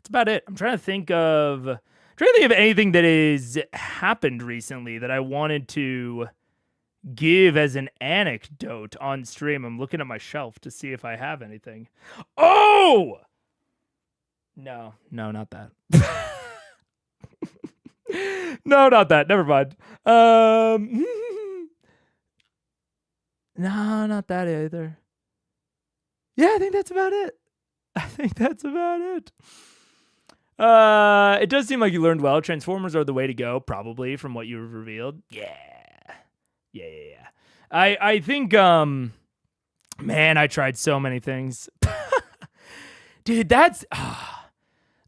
about it. I'm trying to think of anything that has happened recently that I wanted to give as an anecdote on stream. I'm looking at my shelf to see if I have anything. Oh! No, not that. No, not that. Never mind. No, not that either. Yeah, I think that's about it. It does seem like you learned well. Transformers are the way to go, probably, from what you've revealed. Yeah. I think, man, I tried so many things. Dude, that's...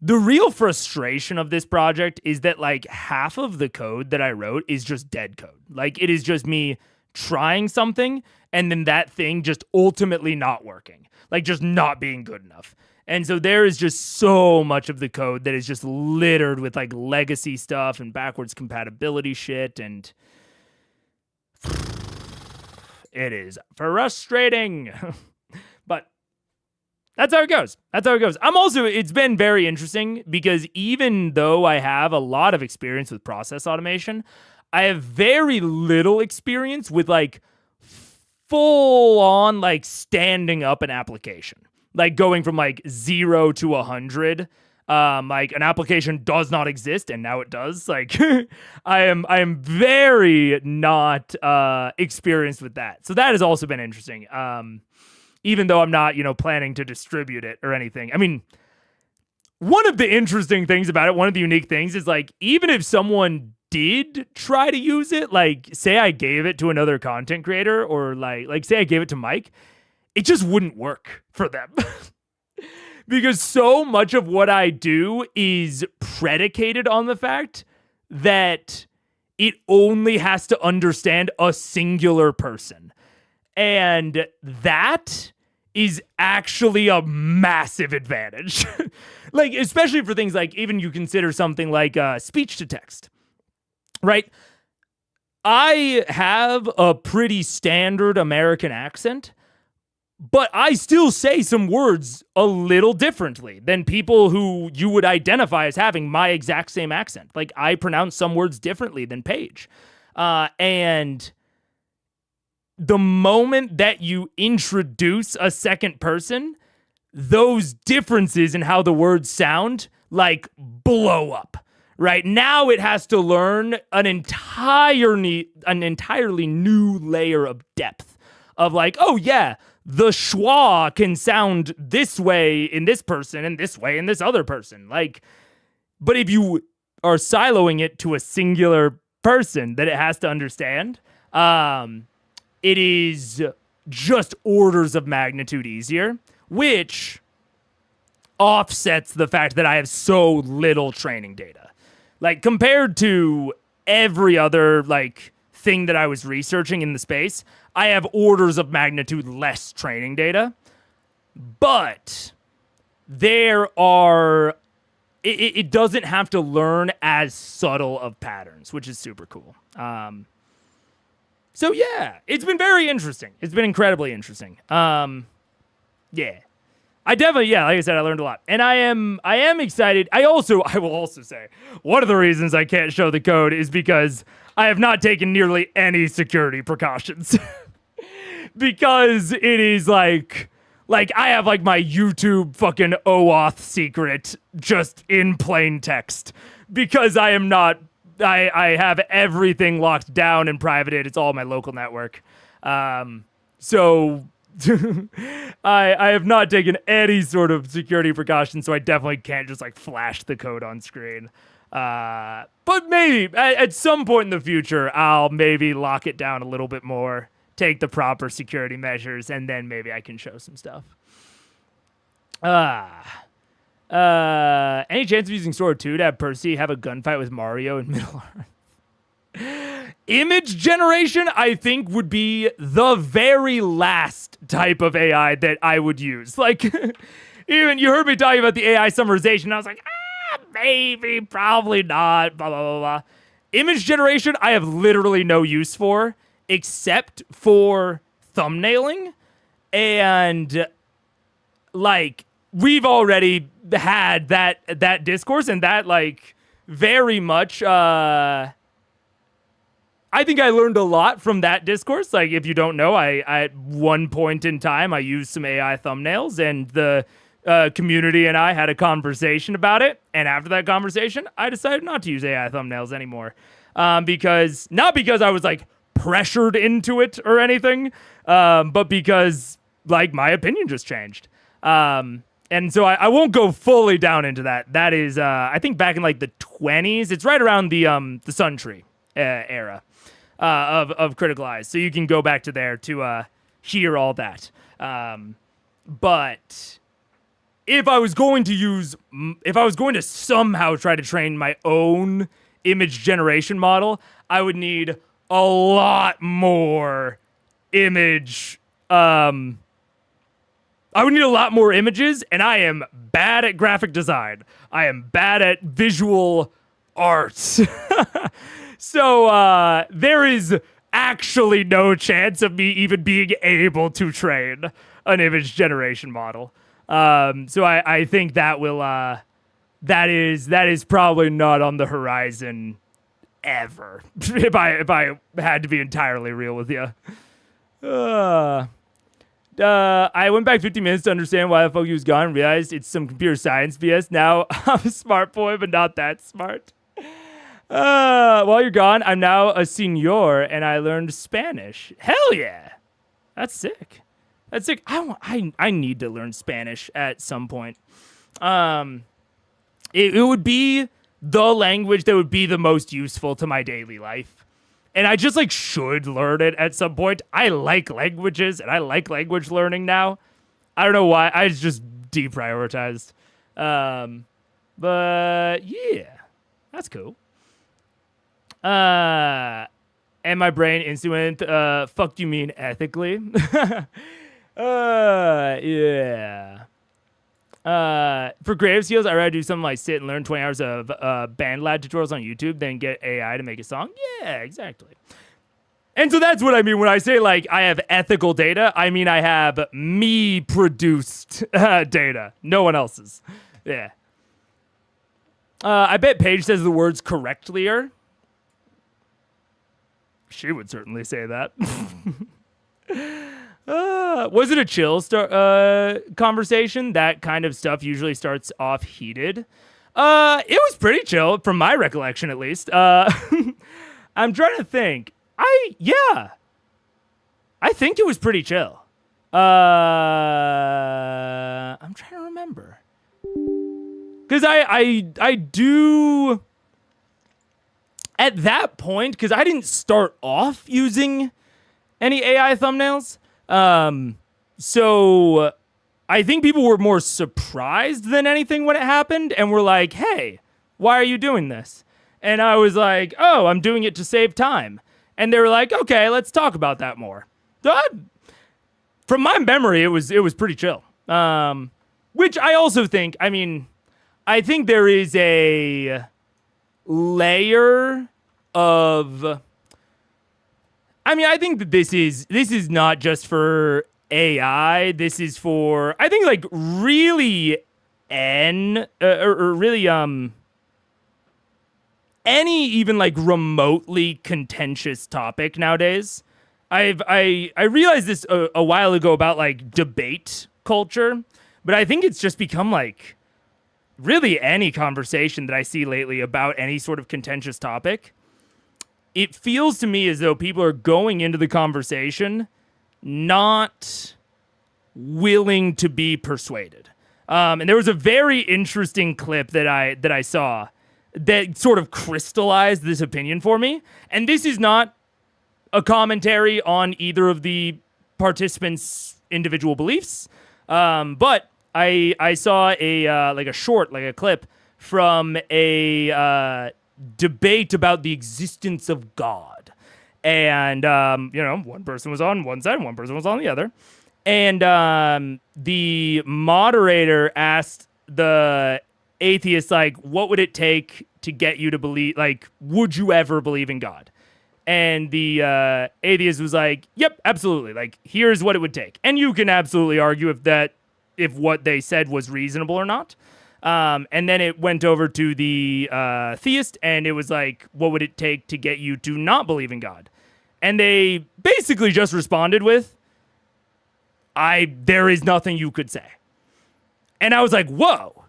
the real frustration of this project is that, like, half of the code that I wrote is just dead code. Like, it is just me trying something, and then that thing just ultimately not working. Like, just not being good enough. And so there is just so much of the code that is just littered with like legacy stuff and backwards compatibility shit. And it is frustrating, but that's how it goes. It's been very interesting because even though I have a lot of experience with process automation, I have very little experience with like full on like standing up an application. Like going from like 0 to 100, like an application does not exist and now it does. Like I am very not experienced with that. So that has also been interesting. Even though I'm not, planning to distribute it or anything. I mean, one of the interesting things about it, one of the unique things is like, even if someone did try to use it, like say I gave it to another content creator or like say I gave it to Mike, it just wouldn't work for them. Because so much of what I do is predicated on the fact that it only has to understand a singular person. And that is actually a massive advantage. Like, especially for things like, even you consider something like speech to text, right? I have a pretty standard American accent, but I still say some words a little differently than people who you would identify as having my exact same accent. Like, I pronounce some words differently than Paige. And the moment that you introduce a second person, those differences in how the words sound like blow up. Right now, it has to learn an entirely new layer of depth of like, oh yeah, the schwa can sound this way in this person and this way in this other person. Like, but if you are siloing it to a singular person that it has to understand, it is just orders of magnitude easier, which offsets the fact that I have so little training data. Like, compared to every other, like, thing that I was researching in the space, I have orders of magnitude less training data. But there are... It doesn't have to learn as subtle of patterns, which is super cool. So, yeah, it's been very interesting. It's been incredibly interesting. Yeah. I definitely, yeah, like I said, I learned a lot. And I am excited. I will also say, one of the reasons I can't show the code is because I have not taken nearly any security precautions. Because it is like I have like my YouTube fucking OAuth secret just in plain text. Because I am not, I have everything locked down and privated. It's all my local network. So... I have not taken any sort of security precautions, so I definitely can't just like flash the code on screen. But maybe at some point in the future, I'll maybe lock it down a little bit more, take the proper security measures, and then maybe I can show some stuff. Any chance of using Sora 2 to have Percy have a gunfight with Mario in Middle-earth? Image generation, I think, would be the very last type of AI that I would use. Like, even you heard me talking about the AI summarization. I was like, maybe, probably not, blah, blah, blah, blah. Image generation, I have literally no use for, except for thumbnailing. And, like, we've already had that discourse, and that, like, very much, I think I learned a lot from that discourse. Like, if you don't know, I at one point in time, I used some AI thumbnails, and the community and I had a conversation about it. And after that conversation, I decided not to use AI thumbnails anymore. Not because I was, like, pressured into it or anything, but because, like, my opinion just changed. And so I won't go fully down into that. That is, I think back in, like, the 20s. It's right around the Sun Tree era. Of Critical Eyes. So you can go back to there to hear all that. But if I was going to somehow try to train my own image generation model, I would need a lot more image. I would need a lot more images, and I am bad at graphic design. I am bad at visual arts. So there is actually no chance of me even being able to train an image generation model. So I think that will that is probably not on the horizon ever. if I had to be entirely real with you. I went back 50 minutes to understand why the fuck he was gone and realized it's some computer science BS. Now I'm a smart boy, but not that smart. While you're gone, I'm now a senor and I learned Spanish. Hell yeah. That's sick. That's sick. I need to learn Spanish at some point. It would be the language that would be the most useful to my daily life. And I just like should learn it at some point. I like languages and I like language learning now. I don't know why. I just deprioritized. But yeah, that's cool. And my brain instantly went, fuck do you mean ethically? Yeah. For creative skills, I'd rather do something like sit and learn 20 hours of BandLab tutorials on YouTube than get AI to make a song. Yeah, exactly. And so that's what I mean when I say, like, I have ethical data. I mean I have me-produced data. No one else's. Yeah. I bet Paige says the words correctlier. She would certainly say that. Was it a chill conversation? That kind of stuff usually starts off heated. It was pretty chill, from my recollection, at least. I'm trying to think. I think it was pretty chill. I'm trying to remember. Because I do... At that point, because I didn't start off using any AI thumbnails, so I think people were more surprised than anything when it happened, and were like, hey, why are you doing this? And I was like, oh, I'm doing it to save time. And they were like, okay, let's talk about that more. From my memory, it was pretty chill. Which I also think, I think there is a layer of... I think that this is not just for AI. This is for, I think, like, really any even like remotely contentious topic nowadays. I realized this a while ago about like debate culture, but I think it's just become like really any conversation that I see lately about any sort of contentious topic. It feels to me as though people are going into the conversation not willing to be persuaded. And there was a very interesting clip that I saw that sort of crystallized this opinion for me. And this is not a commentary on either of the participants' individual beliefs, but I saw a clip from a debate about the existence of God. And, one person was on one side, one person was on the other. And the moderator asked the atheist, like, what would it take to get you to believe, like, would you ever believe in God? And the atheist was like, yep, absolutely. Like, here's what it would take. And you can absolutely argue if what they said was reasonable or not. And then it went over to the theist, and it was like, what would it take to get you to not believe in God? And they basically just responded with, there is nothing you could say. And I was like, whoa,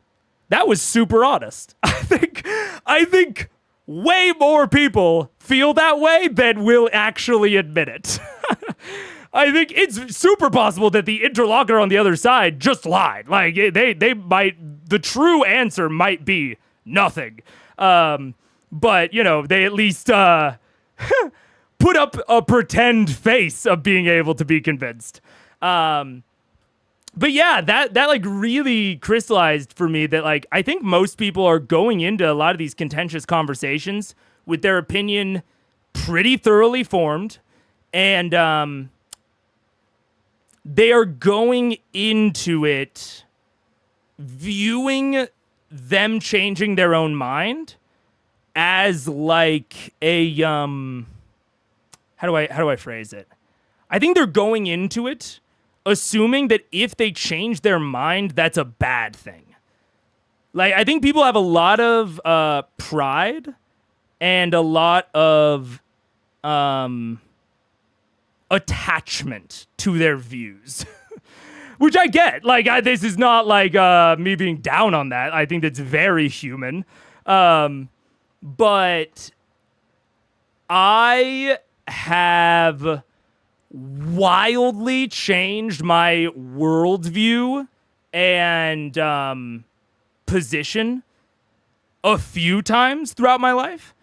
that was super honest. I think way more people feel that way than will actually admit it. I think it's super possible that the interlocutor on the other side just lied. Like, they might, the true answer might be nothing. But, they at least put up a pretend face of being able to be convinced. But yeah, that like really crystallized for me that, like, I think most people are going into a lot of these contentious conversations with their opinion pretty thoroughly formed, and they are going into it viewing them changing their own mind as like a how do I phrase it? I think they're going into it assuming that if they change their mind, that's a bad thing. Like, I think people have a lot of pride and a lot of attachment to their views, which I get. Like, this is not like me being down on that. I think that's very human. But I have wildly changed my worldview and position a few times throughout my life.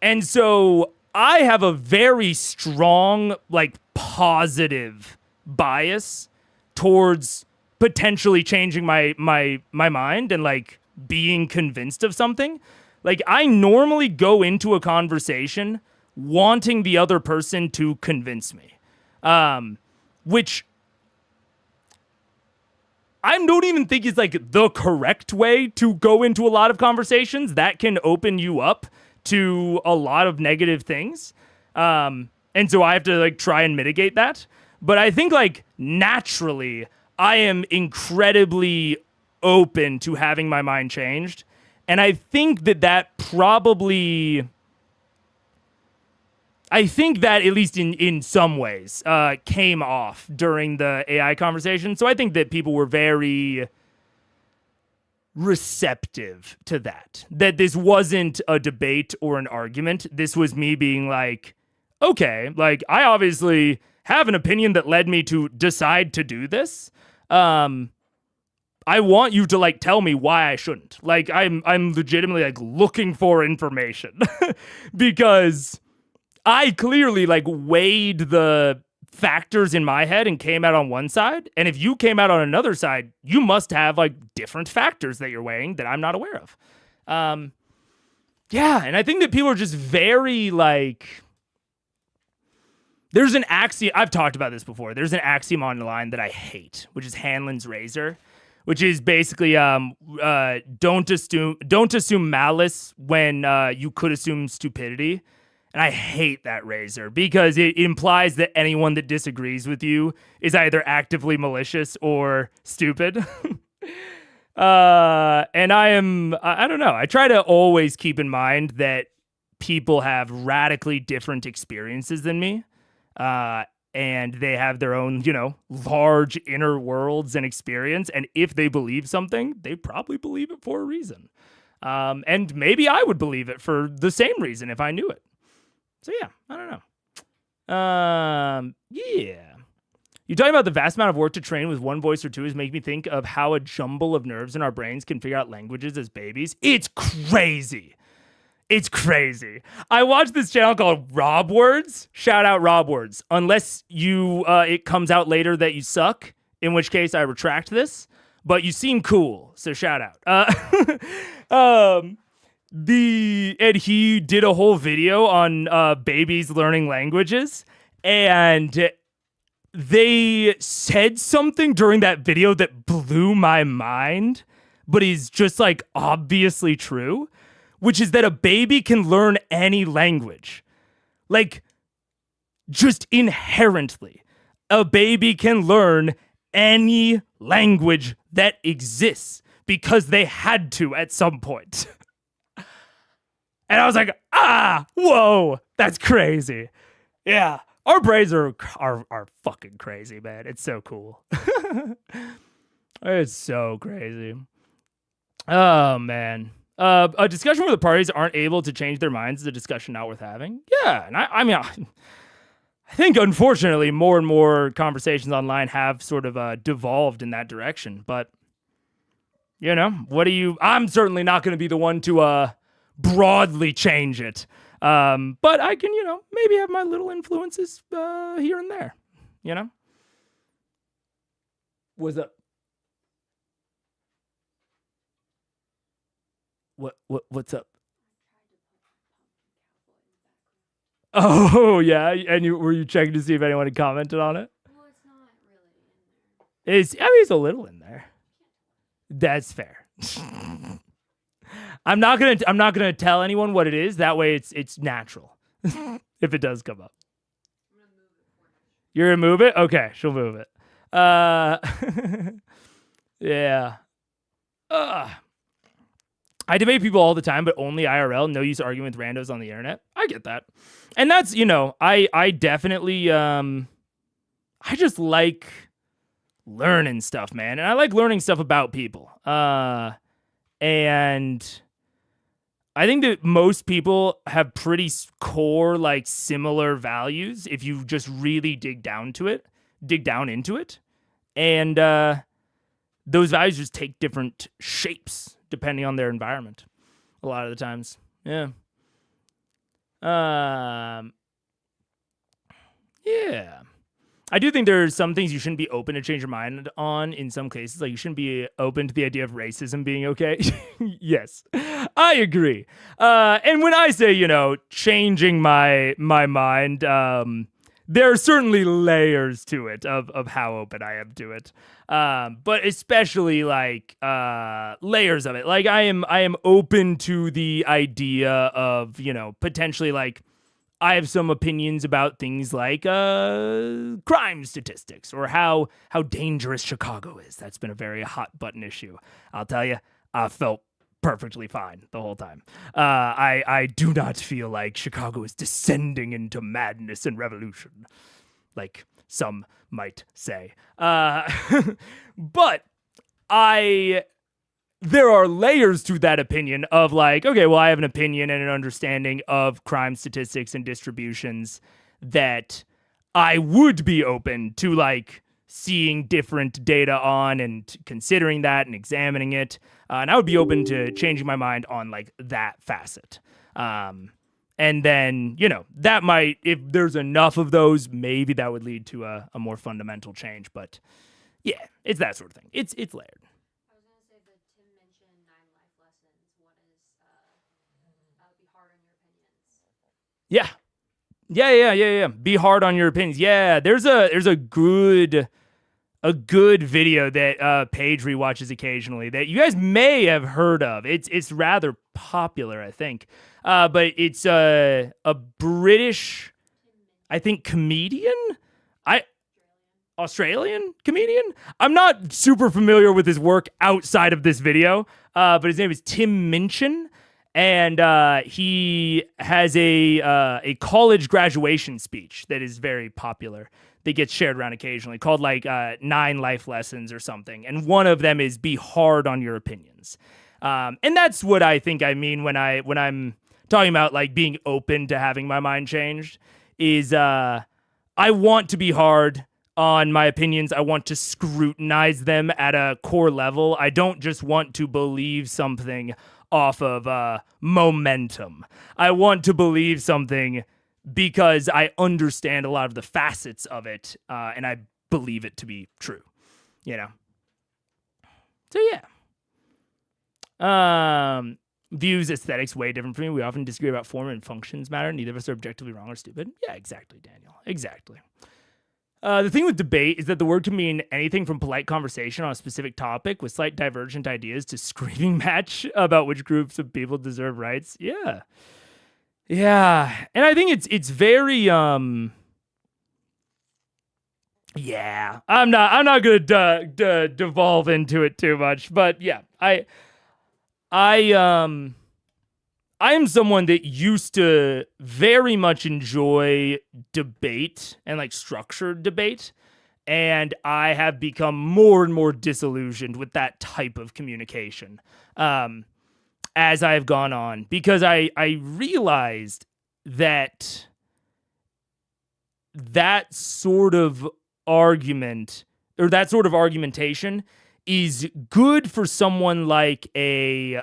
And so I have a very strong, like, positive bias towards potentially changing my mind and, like, being convinced of something. Like, I normally go into a conversation wanting the other person to convince me. Which I don't even think is like the correct way to go into a lot of conversations. That can open you up to a lot of negative things. And so I have to like try and mitigate that. But I think like naturally I am incredibly open to having my mind changed. And I think that probably I think that at least in some ways came off during the AI conversation. So I think that people were very receptive to that this wasn't a debate or an argument. This was me being like, okay, like I obviously have an opinion that led me to decide to do this. I want you to like tell me why I shouldn't. Like I'm legitimately like looking for information because I clearly like weighed the factors in my head and came out on one side. And if you came out on another side, you must have like different factors that you're weighing that I'm not aware of. Yeah. And I think that people are just very like, there's an axiom. I've talked about this before. There's an axiom online that I hate, which is Hanlon's razor, which is basically don't assume malice when you could assume stupidity. And I hate that razor because it implies that anyone that disagrees with you is either actively malicious or stupid. And I don't know. I try to always keep in mind that people have radically different experiences than me. And they have their own, large inner worlds and experience. And if they believe something, they probably believe it for a reason. And maybe I would believe it for the same reason if I knew it. So yeah, I don't know. Yeah. You talking about the vast amount of work to train with one voice or two is making me think of how a jumble of nerves in our brains can figure out languages as babies. It's crazy. It's crazy. I watched this channel called Rob Words. Shout out Rob Words. Unless it comes out later that you suck, in which case I retract this. But you seem cool, so shout out. And he did a whole video on babies learning languages, and they said something during that video that blew my mind, but is just like obviously true, which is that a baby can learn any language. Like, just inherently, a baby can learn any language that exists because they had to at some point. And I was like, whoa, that's crazy. Yeah, our brains are fucking crazy, man. It's so cool. It's so crazy. Oh, man. A discussion where the parties aren't able to change their minds is a discussion not worth having. Yeah, and I mean, I think, unfortunately, more and more conversations online have sort of devolved in that direction. But, I'm certainly not going to be the one to broadly change it. But I can, maybe have my little influences here and there, What's up? What's up? Oh, yeah. And were you checking to see if anyone had commented on it? Well, it's not really in there. It's a little in there. That's fair. I'm not gonna tell anyone what it is. That way, it's natural. If it does come up, I'm gonna move it for you. You're gonna move it. Okay, she'll move it. Yeah. I debate people all the time, but only IRL. No use arguing with randos on the internet. I get that, and that's I definitely I just like learning stuff, man, and I like learning stuff about people. And I think that most people have pretty core, like, similar values if you just really dig down into it. And those values just take different shapes depending on their environment a lot of the times. Yeah. Yeah. I do think there's some things you shouldn't be open to change your mind on in some cases. Like, you shouldn't be open to the idea of racism being okay. Yes, I agree. And when I say, changing my mind, there are certainly layers to it of how open I am to it. But especially like layers of it. Like, I am open to the idea of, potentially, like, I have some opinions about things like crime statistics or how dangerous Chicago is. That's been a very hot button issue. I'll tell you, I felt perfectly fine the whole time. I do not feel like Chicago is descending into madness and revolution, like some might say. But there are layers to that opinion of like, okay, well, I have an opinion and an understanding of crime statistics and distributions that I would be open to like seeing different data on and considering that and examining it. And I would be open to changing my mind on like that facet. And then, that might, if there's enough of those, maybe that would lead to a more fundamental change. But yeah, it's that sort of thing. It's layered. I was going to say that Tim mentioned 9 life lessons. One is be hard on your opinions. Yeah. Be hard on your opinions. Yeah, there's a good video that Paige rewatches occasionally that you guys may have heard of. It's rather popular, I think. But it's a British, I think, comedian. Australian comedian. I'm not super familiar with his work outside of this video. But his name is Tim Minchin. And he has a college graduation speech that is very popular that gets shared around occasionally called like 9 life lessons or something. And one of them is be hard on your opinions. And that's what I think I mean when I'm talking about like being open to having my mind changed is I want to be hard on my opinions. I want to scrutinize them at a core level. I don't just want to believe something off of momentum. I want to believe something because I understand a lot of the facets of it, and I believe it to be true. So yeah. Views, aesthetics, way different from me. We often disagree about form and functions matter. Neither of us are objectively wrong or stupid. Yeah, exactly, Daniel. Exactly. The thing with debate is that the word can mean anything from polite conversation on a specific topic with slight divergent ideas to screaming match about which groups of people deserve rights. Yeah. And I think it's very yeah. I'm not gonna devolve into it too much, but yeah, I am someone that used to very much enjoy debate and like structured debate. And I have become more and more disillusioned with that type of communication as I've gone on, because I realized that sort of argument or that sort of argumentation is good for someone like a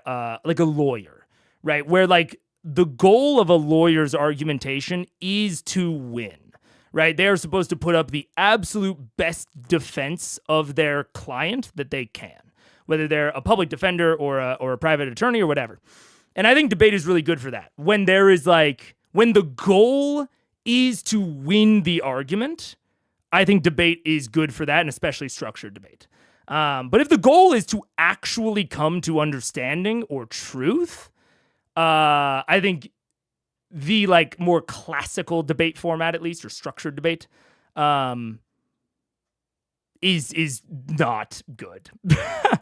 lawyer. Right, where like the goal of a lawyer's argumentation is to win, right? They are supposed to put up the absolute best defense of their client that they can, whether they're a public defender or a private attorney or whatever. And I think debate is really good for that. When the goal is to win the argument, I think debate is good for that, and especially structured debate. But if the goal is to actually come to understanding or truth, I think the like more classical debate format, at least, or structured debate, is not good. I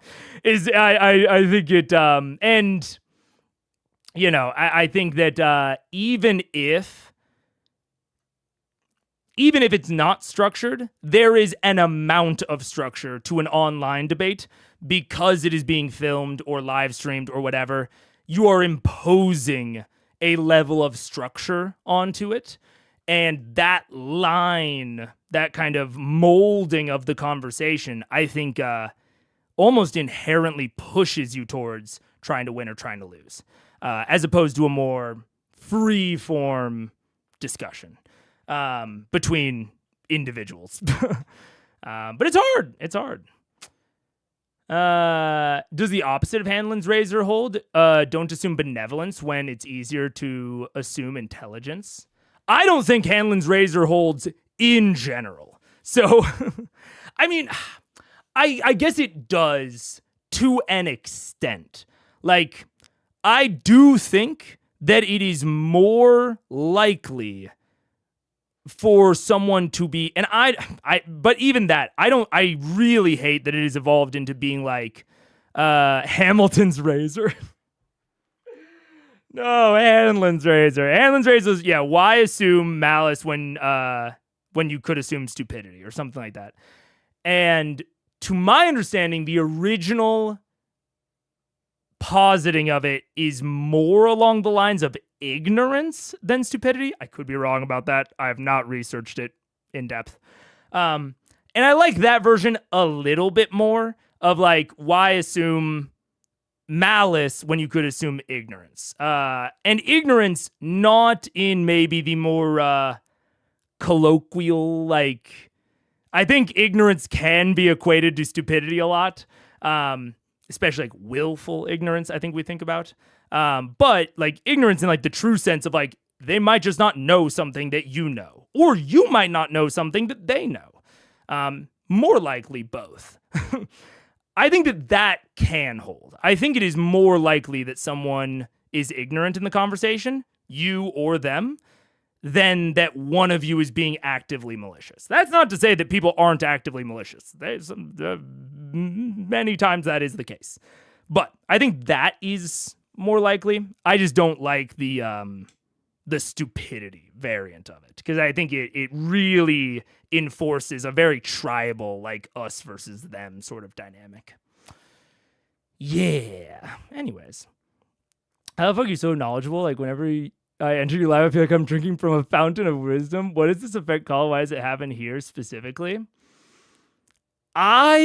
think it and I think that even if it's not structured, there is an amount of structure to an online debate because it is being filmed or live streamed or whatever. You are imposing a level of structure onto it. And that line, that kind of molding of the conversation, I think almost inherently pushes you towards trying to win or trying to lose, as opposed to a more free-form discussion between individuals. But it's hard. It's hard. Does the opposite of Hanlon's razor hold? Don't assume benevolence when it's easier to assume intelligence. I don't think Hanlon's razor holds in general. So, I mean, I guess it does to an extent. Like, I do think that it is more likely for someone to be, and but even that, I really hate that it has evolved into being like Hamilton's razor. No, Hanlon's razor. Hanlon's razor is, yeah, why assume malice when you could assume stupidity or something like that. And to my understanding, the original positing of it is more along the lines of ignorance than stupidity. I could be wrong about that. I have not researched it in depth. And I like that version a little bit more of like, why assume malice when you could assume ignorance? And ignorance not in maybe the more colloquial, like, I think ignorance can be equated to stupidity a lot, especially like willful ignorance, I think we think about. But like ignorance in like the true sense of like, they might just not know something that you know, or you might not know something that they know. More likely both. I think that can hold. I think it is more likely that someone is ignorant in the conversation, you or them, than that one of you is being actively malicious. That's not to say that people aren't actively malicious. There's many times that is the case. But I think that is more likely. I just don't like the stupidity variant of it, because I think it really enforces a very tribal, like us versus them sort of dynamic. Yeah. Anyways. How the fuck are you so knowledgeable? Like whenever I enter your live, I feel like I'm drinking from a fountain of wisdom. What is this effect called? Why does it happen here specifically? How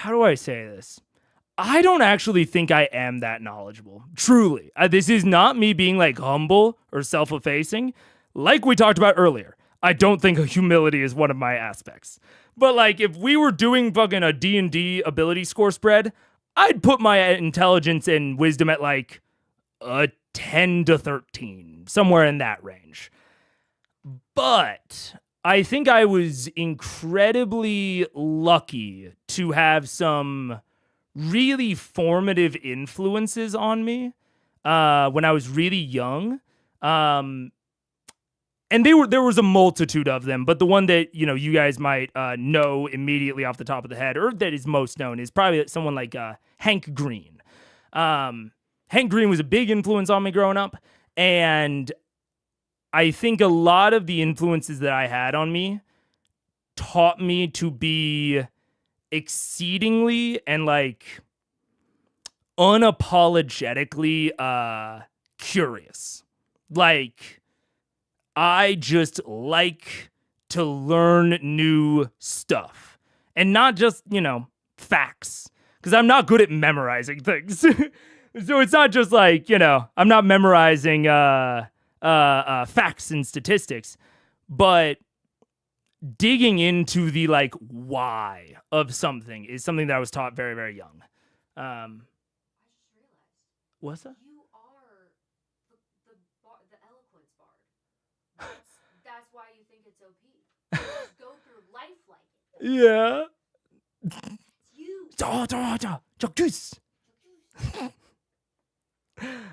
do I say this? I don't actually think I am that knowledgeable. Truly. This is not me being like humble or self-effacing. Like we talked about earlier, I don't think humility is one of my aspects. But like if we were doing fucking a D&D ability score spread, I'd put my intelligence and wisdom at like a 10 to 13, somewhere in that range. But I think I was incredibly lucky to have some really formative influences on me when I was really young. And there was a multitude of them, but the one that, you guys might know immediately off the top of the head, or that is most known, is probably someone like Hank Green. Hank Green was a big influence on me growing up, and I think a lot of the influences that I had on me taught me to be exceedingly and like unapologetically curious. Like, I just like to learn new stuff, and not just, facts, because I'm not good at memorizing things. So it's not just like, I'm not memorizing facts and statistics, but digging into the like why of something is something that I was taught very, very young. I just realized What's that? you are the eloquence bard. That's why you think it's OP. You just go through life like it. Yeah. It's you.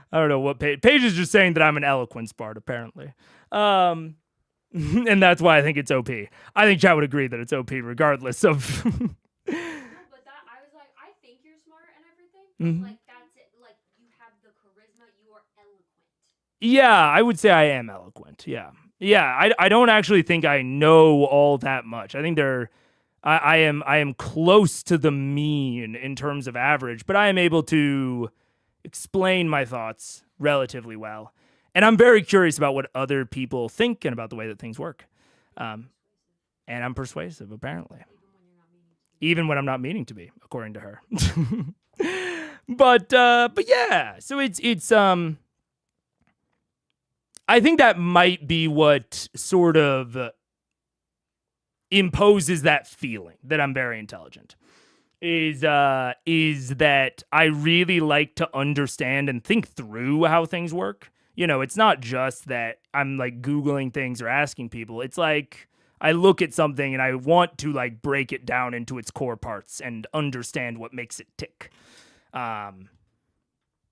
I don't know what Paige is just saying that I'm an eloquence bard, apparently. And that's why I think it's OP. I think Chad would agree that it's OP regardless of. No, but I was like, I think you're smart and everything. But like that's it. Like you have the charisma. You are eloquent. Yeah, I would say I am eloquent. Yeah. I don't actually think I know all that much. I think I am close to the mean in terms of average, but I am able to explain my thoughts relatively well. And I'm very curious about what other people think and about the way that things work. And I'm persuasive, apparently. Even when I'm not meaning to be, according to her. But yeah, so it's I think that might be what sort of imposes that feeling that I'm very intelligent. Is that I really like to understand and think through how things work. It's not just that I'm like Googling things or asking people. It's like I look at something and I want to like break it down into its core parts and understand what makes it tick. And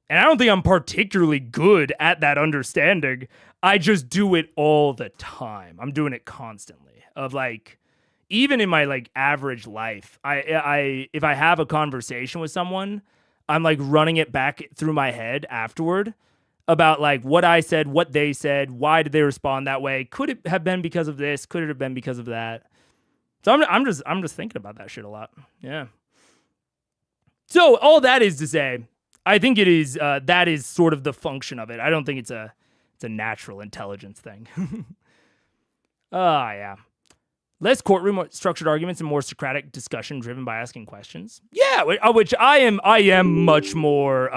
I don't think I'm particularly good at that understanding. I just do it all the time. I'm doing it constantly. Of like, even in my like average life, I if I have a conversation with someone, I'm like running it back through my head afterward about like what I said, what they said, why did they respond that way? Could it have been because of this? Could it have been because of that? So I'm just thinking about that shit a lot. Yeah. So all that is to say, I think it is that is sort of the function of it. I don't think it's a natural intelligence thing. Yeah. Less courtroom structured arguments and more Socratic discussion driven by asking questions. Yeah, which I am much more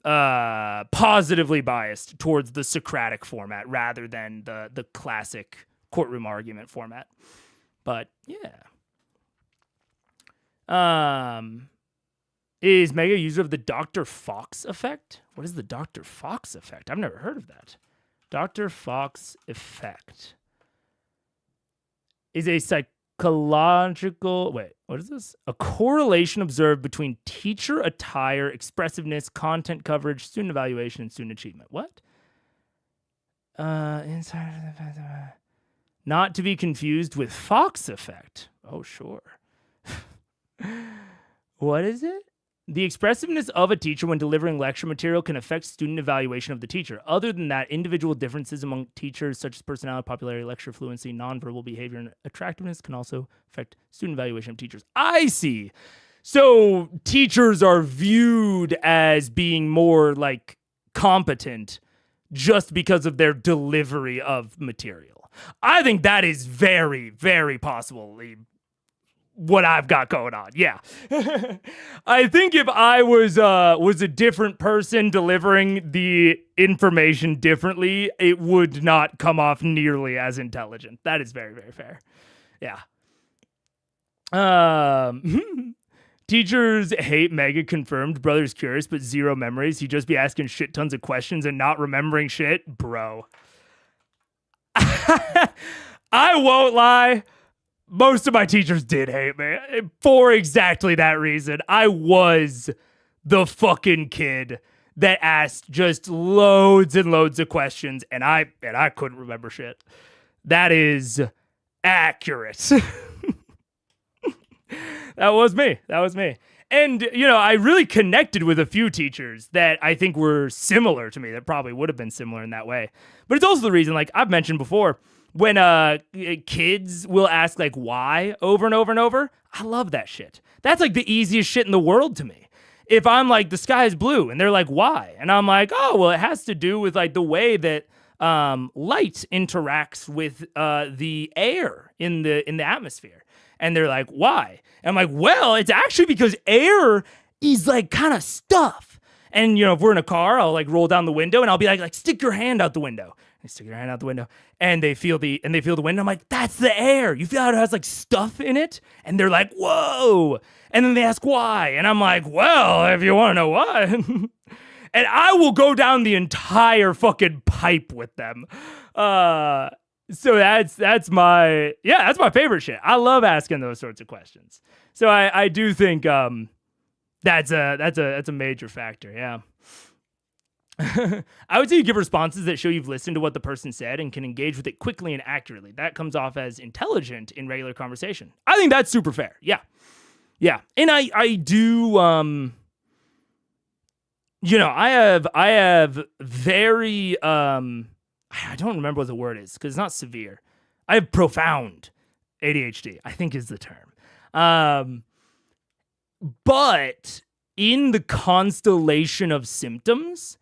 positively biased towards the Socratic format rather than the classic courtroom argument format. But yeah. Is Mega a user of the Dr. Fox effect? What is the Dr. Fox effect? I've never heard of that. Dr. Fox effect is a psychological, what is this? A correlation observed between teacher attire, expressiveness, content coverage, student evaluation, and student achievement. What? Not to be confused with Fox effect. Oh, sure. What is it? The expressiveness of a teacher when delivering lecture material can affect student evaluation of the teacher. Other than that, individual differences among teachers, such as personality, popularity, lecture fluency, nonverbal behavior, and attractiveness, can also affect student evaluation of teachers. I see. So teachers are viewed as being more like competent just because of their delivery of material. I think that is very, very possibly what I've got going on. Yeah. I think if I was a different person delivering the information differently, it would not come off nearly as intelligent. That is very, very fair. Yeah. Teachers hate Mega confirmed. Brother's curious, but zero memories. He'd just be asking shit tons of questions and not remembering shit. Bro. I won't lie. Most of my teachers did hate me for exactly that reason. I was the fucking kid that asked just loads and loads of questions, and I couldn't remember shit. That is accurate. That was me. And, you know, I really connected with a few teachers that I think were similar to me, that probably would have been similar in that way. But it's also the reason, like I've mentioned before, when kids will ask like why over and over and over, I love that shit. That's like the easiest shit in the world to me. If I'm like, the sky is blue, and they're like, why? And I'm like, oh, well, it has to do with like the way that light interacts with the air in the atmosphere. And they're like, why? And I'm like, well, it's actually because air is like kind of stuff. And, you know, if we're in a car, I'll like roll down the window and I'll be like stick your hand out the window. They stick your hand out the window and they feel the window. I'm like, that's the air. You feel how it has like stuff in it? And they're like, whoa. And then they ask why. And I'm like, well, if you want to know why. And I will go down the entire fucking pipe with them. So that's my favorite shit. I love asking those sorts of questions. So I do think that's a major factor. Yeah. I would say you give responses that show you've listened to what the person said and can engage with it quickly and accurately. That comes off as intelligent in regular conversation. I think that's super fair. Yeah. Yeah. And I do, you know, I have very, I don't remember what the word is because it's not severe. I have profound ADHD, I think is the term. But in the constellation of symptoms,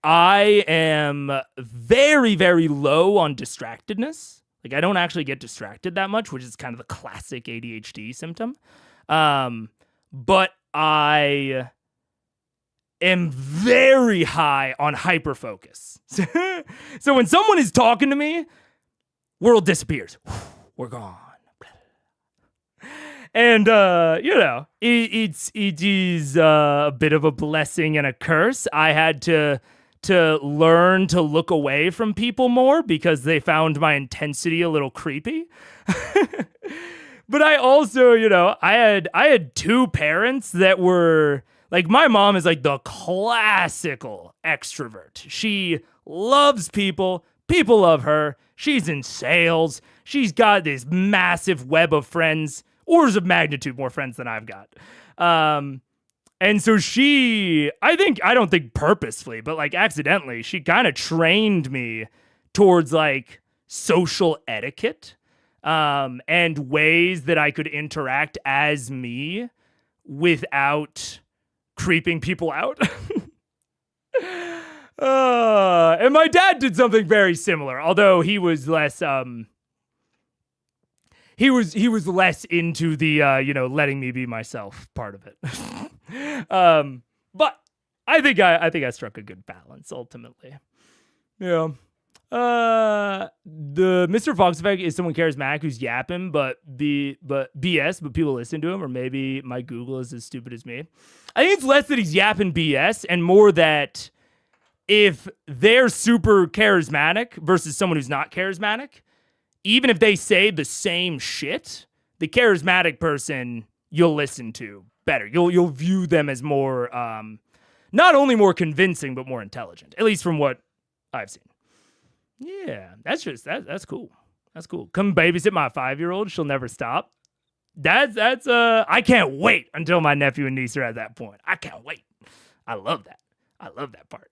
I am very, very low on distractedness. Like I don't actually get distracted that much, which is kind of the classic ADHD symptom. But I am very high on hyperfocus. So when someone is talking to me, world disappears. We're gone. And, you know, it is a bit of a blessing and a curse. I had to learn to look away from people more because they found my intensity a little creepy. But I also, you know, I had two parents that were like, my mom is like the classical extrovert. She loves people. People love her. She's in sales. She's got this massive web of friends, orders of magnitude more friends than I've got. And so I don't think purposefully, but like accidentally, she kind of trained me towards like social etiquette, and ways that I could interact as me without creeping people out. And my dad did something very similar, although he was less he was less into the letting me be myself part of it. But I think I struck a good balance ultimately. Yeah. The Mr. Fox effect is someone charismatic who's yapping, but BS, but people listen to him, or maybe my Google is as stupid as me. I think it's less that he's yapping BS and more that if they're super charismatic versus someone who's not charismatic, even if they say the same shit, the charismatic person you'll listen to better. You'll view them as more, not only more convincing, but more intelligent, at least from what I've seen. Yeah, that's cool. That's cool. Come babysit my 5-year-old. She'll never stop. That's I can't wait until my nephew and niece are at that point. I can't wait. I love that. I love that part.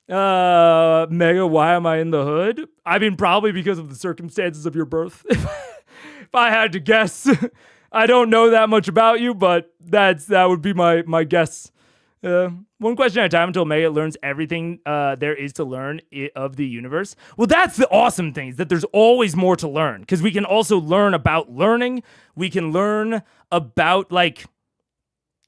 Mega, why am I in the hood? I mean, probably because of the circumstances of your birth. If I had to guess, I don't know that much about you, but that would be my guess. One question at a time until Mega learns everything there is to learn of the universe. Well, that's the awesome thing, is that there's always more to learn, because we can also learn about learning. We can learn about like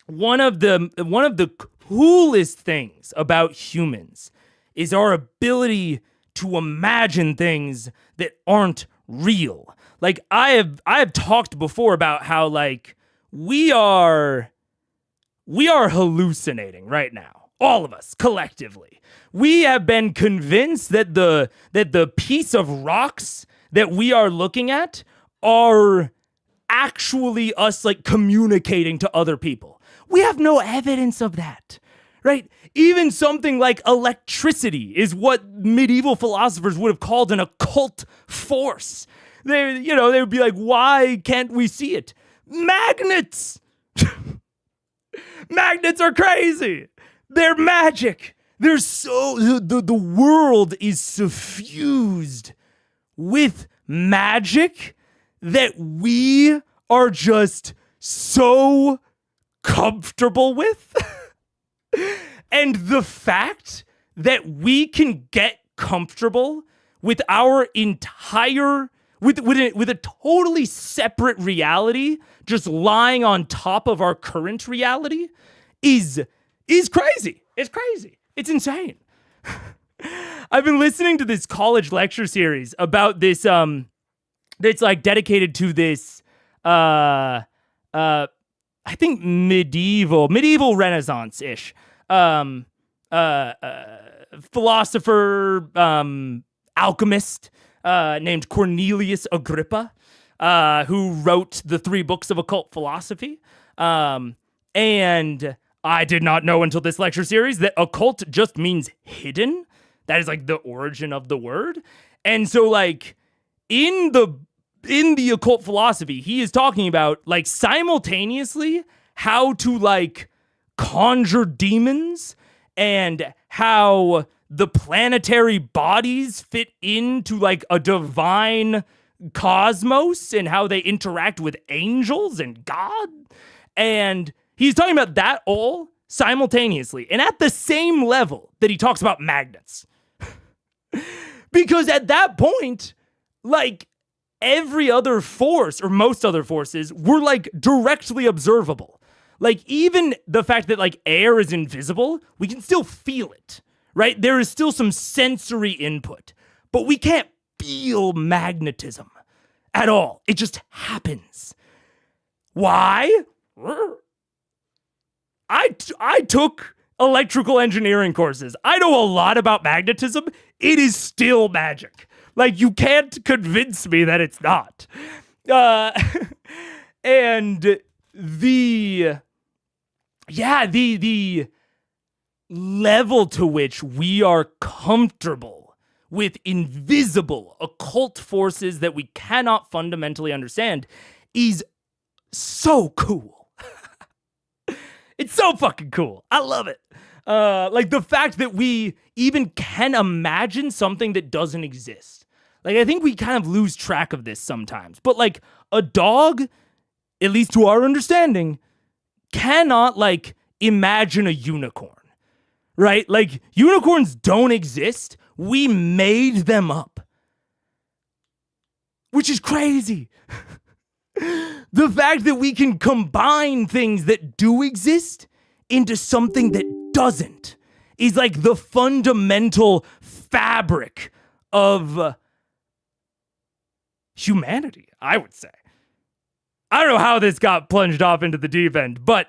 one of the coolest things about humans is our ability to imagine things that aren't real. Like I have talked before about how like we are hallucinating right now. All of us collectively. We have been convinced that the piece of rocks that we are looking at are actually us like communicating to other people. We have no evidence of that. Right? Even something like electricity is what medieval philosophers would have called an occult force. They would be like, why can't we see it? Magnets! Magnets are crazy. They're magic. They're the world is suffused with magic that we are just so comfortable with. And the fact that we can get comfortable with our entire with a totally separate reality just lying on top of our current reality is crazy. It's crazy. It's insane. I've been listening to this college lecture series about this that's like dedicated to this I think medieval Renaissance-ish philosopher, alchemist named Cornelius Agrippa, who wrote the 3 books of occult philosophy. And I did not know until this lecture series that occult just means hidden. That is like the origin of the word. And so like in the occult philosophy, he is talking about like simultaneously how to like conjure demons and how the planetary bodies fit into like a divine cosmos and how they interact with angels and God. And he's talking about that all simultaneously and at the same level that he talks about magnets. Because at that point, like every other force or most other forces were like directly observable. Like even the fact that like air is invisible, we can still feel it, right? There is still some sensory input, but we can't feel magnetism at all. It just happens. Why? I took electrical engineering courses. I know a lot about magnetism. It is still magic. Like you can't convince me that it's not. And the level to which we are comfortable with invisible occult forces that we cannot fundamentally understand is so cool. It's so fucking cool. I love it. Like the fact that we even can imagine something that doesn't exist. Like I think we kind of lose track of this sometimes. But like a dog, at least to our understanding, cannot like imagine a unicorn. Right? Like unicorns don't exist. We made them up. Which is crazy. The fact that we can combine things that do exist into something that doesn't is like the fundamental fabric of humanity, I would say. I don't know how this got plunged off into the deep end, but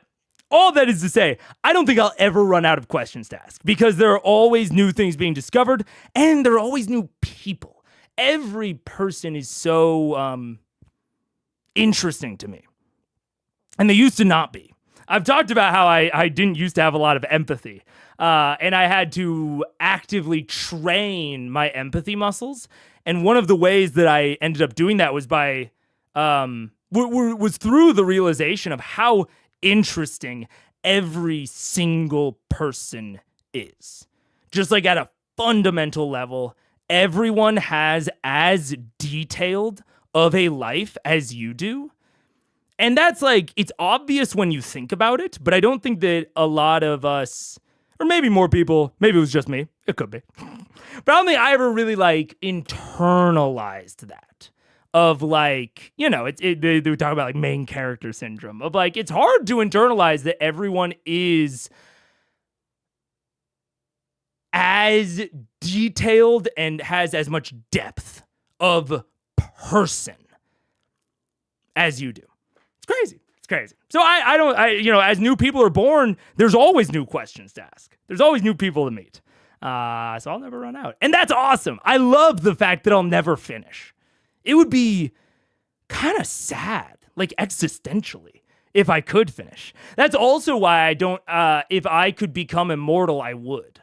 all that is to say, I don't think I'll ever run out of questions to ask because there are always new things being discovered and there are always new people. Every person is so interesting to me. And they used to not be. I've talked about how I didn't used to have a lot of empathy. And I had to actively train my empathy muscles. And one of the ways that I ended up doing that was by was through the realization of how interesting every single person is. Just like at a fundamental level, everyone has as detailed of a life as you do. And that's like, it's obvious when you think about it, but I don't think that a lot of us, or maybe more people, maybe it was just me, it could be, but I don't think I ever really like internalized that. Of like, you know, they talk about like main character syndrome of like, it's hard to internalize that everyone is as detailed and has as much depth of person as you do. It's crazy. It's crazy. So as new people are born, there's always new questions to ask. There's always new people to meet. So I'll never run out. And that's awesome. I love the fact that I'll never finish. It would be kind of sad, like existentially, if I could finish. That's also why I don't, if I could become immortal, I would.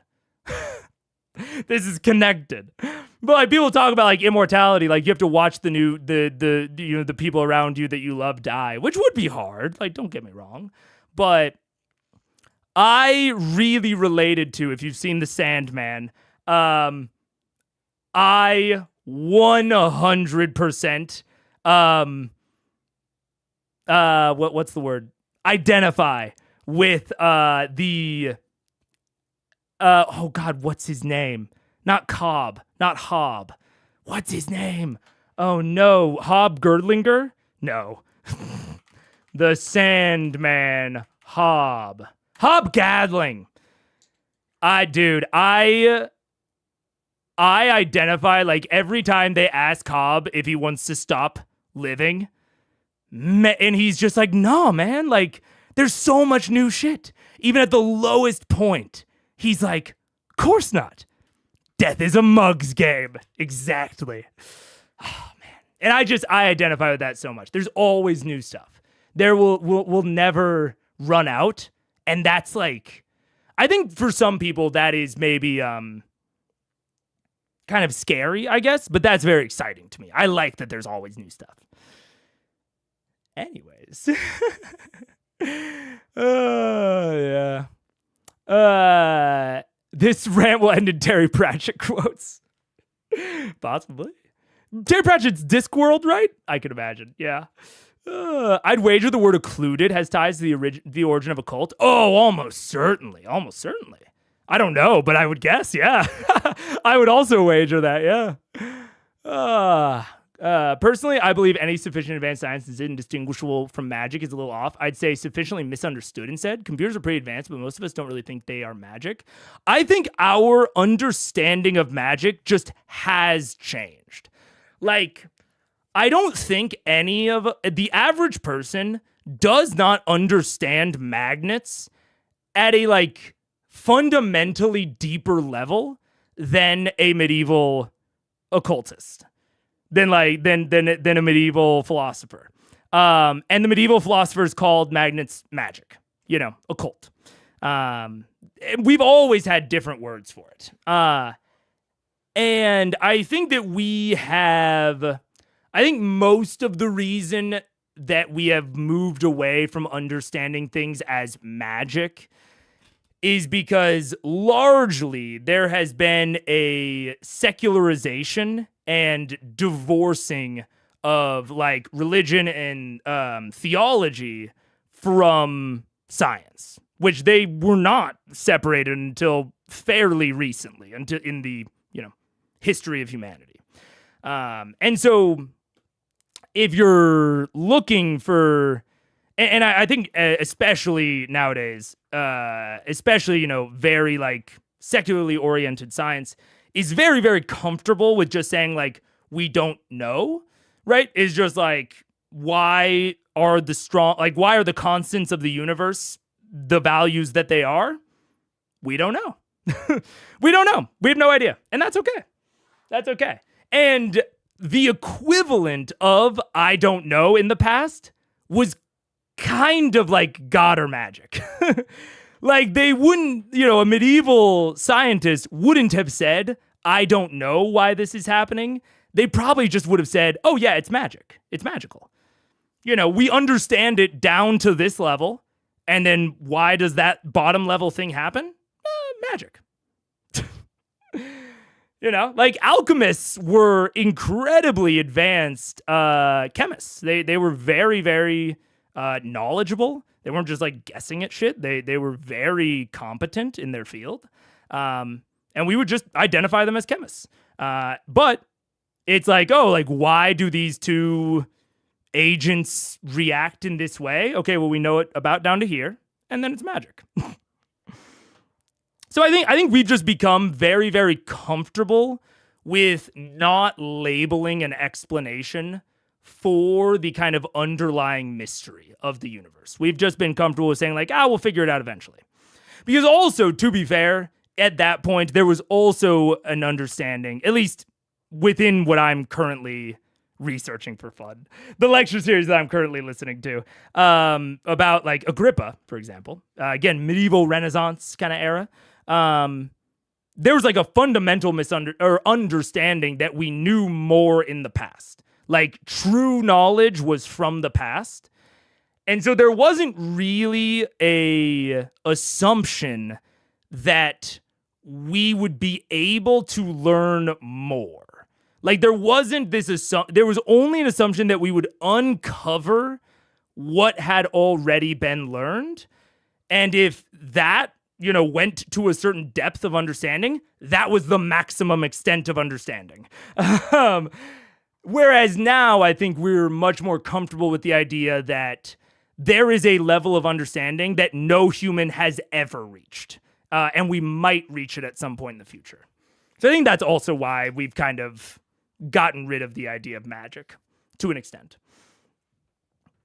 This is connected. But like people talk about like immortality, like you have to watch the people around you that you love die, which would be hard. Like, don't get me wrong. But I really related to, if you've seen The Sandman, I 100% what's the word? Identify with oh God, what's his name? Not Cobb, not Hob. What's his name? Oh no, Hob Girdlinger? No. The Sandman Hob. Hob Gadling. I identify, like, every time they ask Hob if he wants to stop living, and he's just like, no, man, like, there's so much new shit. Even at the lowest point, he's like, of course not. Death is a mug's game. Exactly. Oh, man. And I identify with that so much. There's always new stuff. There will never run out. And that's like, I think for some people that is maybe kind of scary, I guess, but that's very exciting to me. I like that there's always new stuff. Anyways. Yeah. This rant will end in Terry Pratchett quotes. Possibly. Terry Pratchett's Discworld, right? I could imagine. Yeah. I'd wager the word occluded has ties to the origin of a cult. Oh, almost certainly. Almost certainly. I don't know, but I would guess, yeah. I would also wager that, yeah. Personally, I believe any sufficient advanced science is indistinguishable from magic is a little off. I'd say sufficiently misunderstood instead. Computers are pretty advanced, but most of us don't really think they are magic. I think our understanding of magic just has changed. Like, I don't think any of the average person does not understand magnets at a like fundamentally deeper level than a medieval occultist, than a medieval philosopher. And the medieval philosophers called magnets magic, occult. We've always had different words for it. And I think that I think most of the reason that we have moved away from understanding things as magic is because largely there has been a secularization and divorcing of like religion and theology from science, which they were not separated until fairly recently, until in the history of humanity. And so if you're looking for, and I think especially nowadays, especially, very like secularly oriented science is very, very comfortable with just saying like, we don't know, right? Is just like, why are the constants of the universe the values that they are? We don't know. We don't know. We have no idea. And that's okay. That's okay. And the equivalent of I don't know in the past was kind of like God or magic. Like they wouldn't, a medieval scientist wouldn't have said, I don't know why this is happening. They probably just would have said, oh yeah, it's magic. It's magical. We understand it down to this level. And then why does that bottom level thing happen? Magic. Like alchemists were incredibly advanced chemists. They were very, very knowledgeable. They weren't just like guessing at shit. They were very competent in their field. And we would just identify them as chemists. But it's like, why do these two agents react in this way? Okay, well, we know it about down to here, and then it's magic. So I think we've just become very, very comfortable with not labeling an explanation for the kind of underlying mystery of the universe. We've just been comfortable with saying like, we'll figure it out eventually. Because also, to be fair, at that point, there was also an understanding, at least within what I'm currently researching for fun, the lecture series that I'm currently listening to, about like Agrippa, for example, again, medieval Renaissance kind of era. There was like a fundamental understanding that we knew more in the past. Like true knowledge was from the past. And so there wasn't really a assumption that we would be able to learn more. Like there wasn't this there was only an assumption that we would uncover what had already been learned. And if that, went to a certain depth of understanding, that was the maximum extent of understanding. Whereas now I think we're much more comfortable with the idea that there is a level of understanding that no human has ever reached. And we might reach it at some point in the future. So I think that's also why we've kind of gotten rid of the idea of magic to an extent.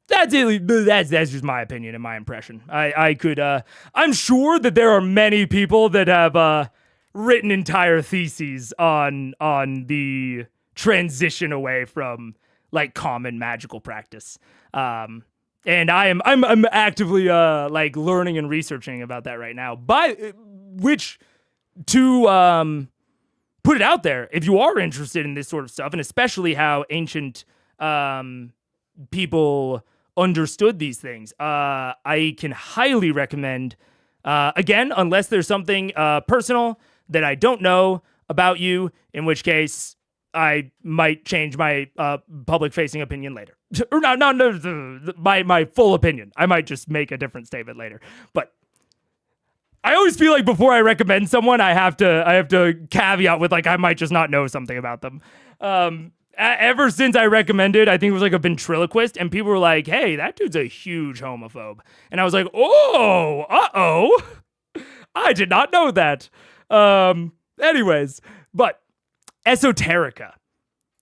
That's just my opinion and my impression. I'm sure that there are many people that have written entire theses on the transition away from like common magical practice. And I'm actively like learning and researching about that right now. By which to put it out there, if you are interested in this sort of stuff, and especially how ancient people understood these things, I can highly recommend, again, unless there's something personal that I don't know about you, in which case I might change my public-facing opinion later. Or no, my full opinion. I might just make a different statement later. But I always feel like before I recommend someone, I have to caveat with like I might just not know something about them. Ever since I recommended, I think it was like a ventriloquist, and people were like, "Hey, that dude's a huge homophobe," and I was like, "Oh, I did not know that." Anyways, but esoterica,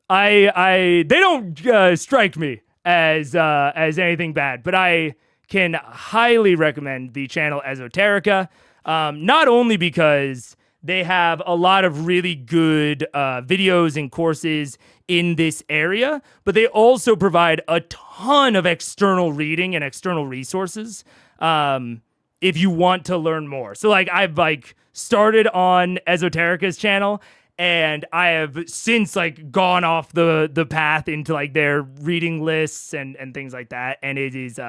they don't strike me as anything bad, but I can highly recommend the channel Esoterica, not only because they have a lot of really good videos and courses in this area, but they also provide a ton of external reading and external resources if you want to learn more. So like I've like started on Esoterica's channel, And I have since like gone off the path into like their reading lists and things like that. And it is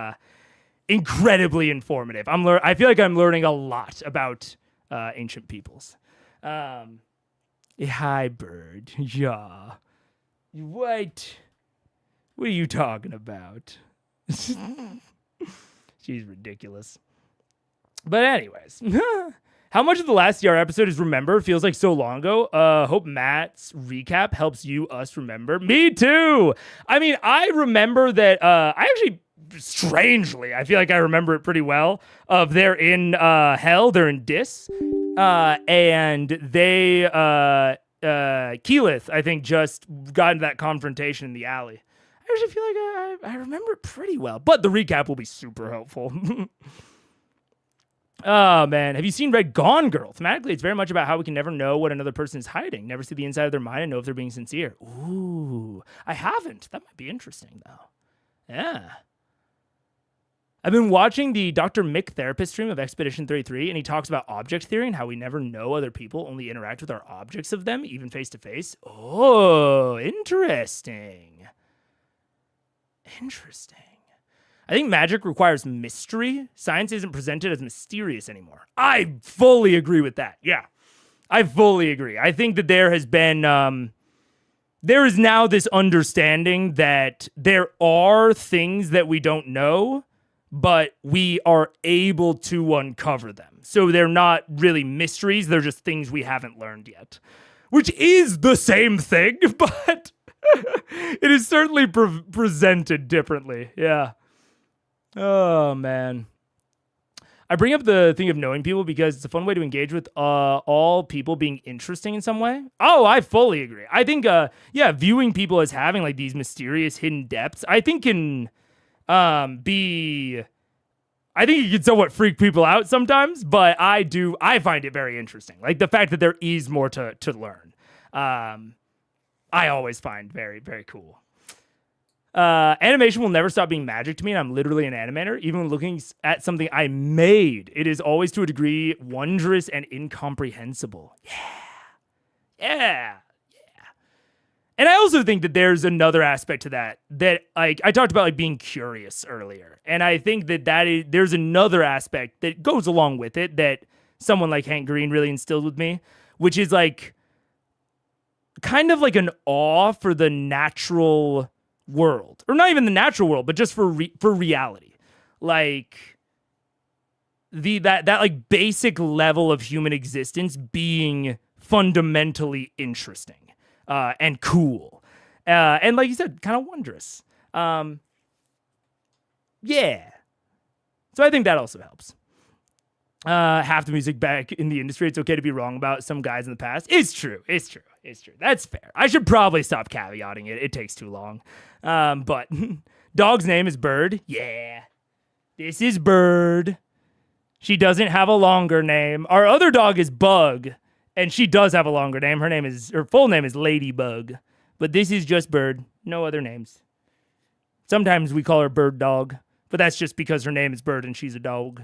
incredibly informative. I feel like I'm learning a lot about ancient peoples. Hi, bird. Yeah. What are you talking about? She's ridiculous. But anyways, how much of the last CR episode is remember? Feels like so long ago. Hope Matt's recap helps us remember. Me too. I mean, I remember that. I actually, strangely, I feel like I remember it pretty well. They're in hell. They're in Dis, and they Keyleth, I think, just got into that confrontation in the alley. I actually feel like I remember it pretty well, but the recap will be super helpful. Oh, man. Have you seen Red Gone Girl? Thematically, it's very much about how we can never know what another person is hiding, never see the inside of their mind and know if they're being sincere. Ooh, I haven't. That might be interesting, though. Yeah. I've been watching the Dr. Mick therapist stream of Expedition 33, and he talks about object theory and how we never know other people, only interact with our objects of them, even face to face. Oh, interesting. Interesting. I think magic requires mystery. Science isn't presented as mysterious anymore. I fully agree with that. Yeah, I fully agree. I think that there has been, there is now this understanding that there are things that we don't know, but we are able to uncover them. So they're not really mysteries. They're just things we haven't learned yet, which is the same thing, but it is certainly presented differently. Yeah. Oh, man. I bring up the thing of knowing people because it's a fun way to engage with all people being interesting in some way. Oh, I fully agree. I think, viewing people as having like these mysterious hidden depths, I think can be... I think it can somewhat freak people out sometimes, but I find it very interesting. Like the fact that there is more to learn. I always find very, very cool. Animation will never stop being magic to me, and I'm literally an animator. Even when looking at something I made, it is always to a degree wondrous and incomprehensible. Yeah. And I also think that there's another aspect to that like I talked about like being curious earlier, and I think that there's another aspect that goes along with it that someone like Hank Green really instilled with me, which is like kind of like an awe for the natural world, or not even the natural world, but just for reality, like that like basic level of human existence being fundamentally interesting and cool, and like you said, kind of wondrous. Yeah, so I think that also helps. Half the music back in the industry, it's okay to be wrong about some guys in the past. It's true. That's fair. I should probably stop caveating it. It takes too long. But dog's name is Bird. Yeah. This is Bird. She doesn't have a longer name. Our other dog is Bug, and she does have a longer name. Her full name is Ladybug. But this is just Bird. No other names. Sometimes we call her Bird Dog, but that's just because her name is Bird and she's a dog.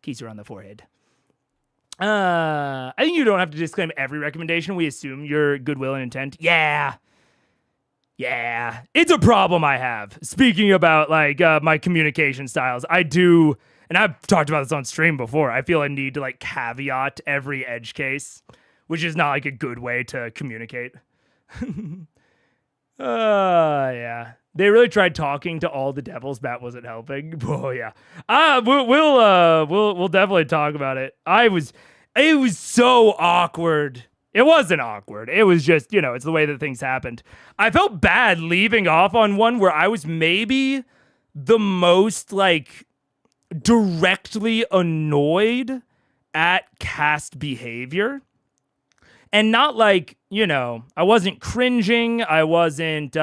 Kiss her on the forehead. I think you don't have to disclaim every recommendation. We assume your goodwill and intent. Yeah. It's a problem I have. Speaking about like my communication styles, I do, and I've talked about this on stream before. I feel I need to like caveat every edge case, which is not like a good way to communicate. Yeah. They really tried talking to all the devils. That wasn't helping. Oh yeah. We'll definitely talk about it. It was so awkward. It wasn't awkward. It was just, it's the way that things happened. I felt bad leaving off on one where I was maybe the most like directly annoyed at cast behavior. And not like, I wasn't cringing. I wasn't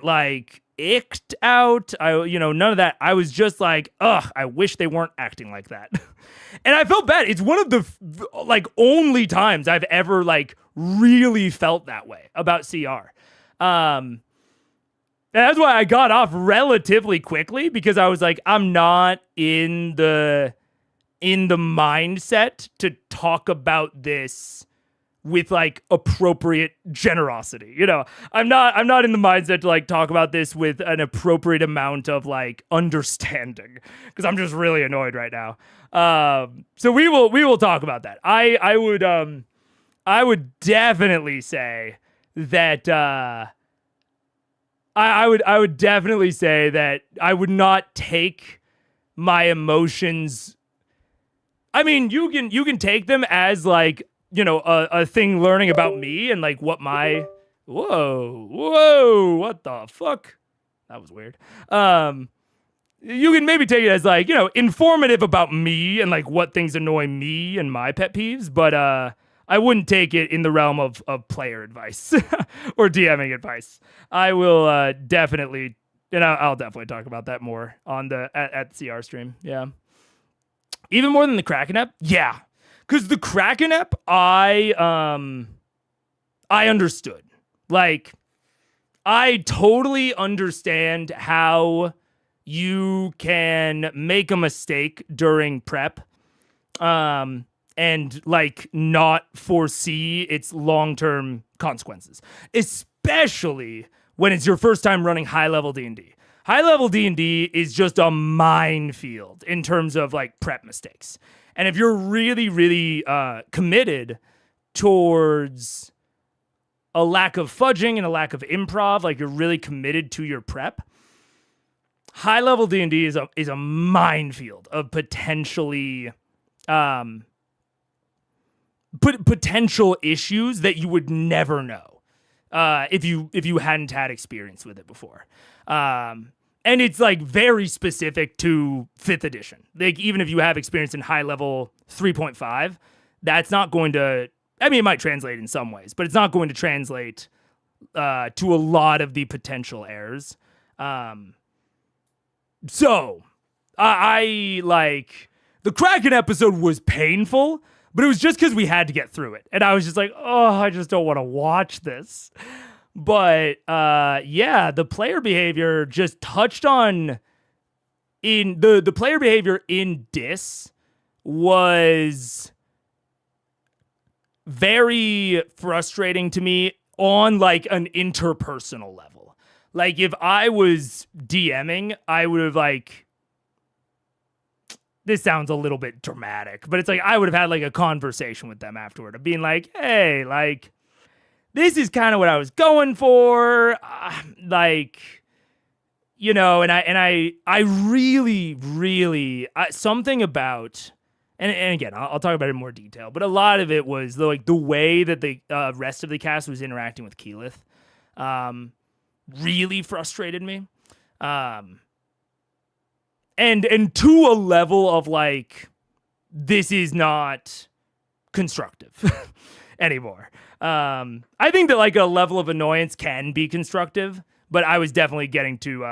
like icked out. None of that. I was just like, I wish they weren't acting like that. And I felt bad. It's one of the like only times I've ever like really felt that way about CR. And that's why I got off relatively quickly, because I was like, I'm not in the mindset to talk about this with like appropriate generosity. You know, I'm not in the mindset to like talk about this with an appropriate amount of like understanding, because I'm just really annoyed right now. So we will talk about that. I would definitely say that I would definitely say that I would not take my emotions. I mean, you can take them as like, you know, a thing learning about me and like what my whoa, what the fuck? That was weird. You can maybe take it as like, you know, informative about me and like what things annoy me and my pet peeves, but I wouldn't take it in the realm of player advice or DMing advice. I will definitely, and I'll definitely talk about that more on at the CR stream. Yeah. Even more than the Kraken app? Yeah. Because the Kraken app, I understood. Like, I totally understand how you can make a mistake during prep, and like not foresee its long-term consequences, especially when it's your first time running high-level D&D. High-level D&D is just a minefield in terms of like prep mistakes. And if you're really, really committed towards a lack of fudging and a lack of improv, like you're really committed to your prep, high-level D&D is a minefield of potentially potential issues that you would never know if you hadn't had experience with it before. And it's like very specific to 5th edition. Like even if you have experience in high level 3.5, that's not going to, I mean, it might translate in some ways, but it's not going to translate to a lot of the potential errors. So I like, the Kraken episode was painful, but it was just because we had to get through it. And I was just like, oh, I just don't want to watch this. But yeah, the player behavior just touched on in the player behavior in Dis was very frustrating to me on like an interpersonal level. Like if I was DMing, I would have like, this sounds a little bit dramatic, but it's like I would have had like a conversation with them afterward of being like, hey, like, this is kind of what I was going for. Like, you know, and I really, really, something about, and again, I'll talk about it in more detail, but a lot of it was like the way that the rest of the cast was interacting with Keyleth really frustrated me. And to a level of like, this is not constructive anymore. I think that like a level of annoyance can be constructive, but I was definitely getting to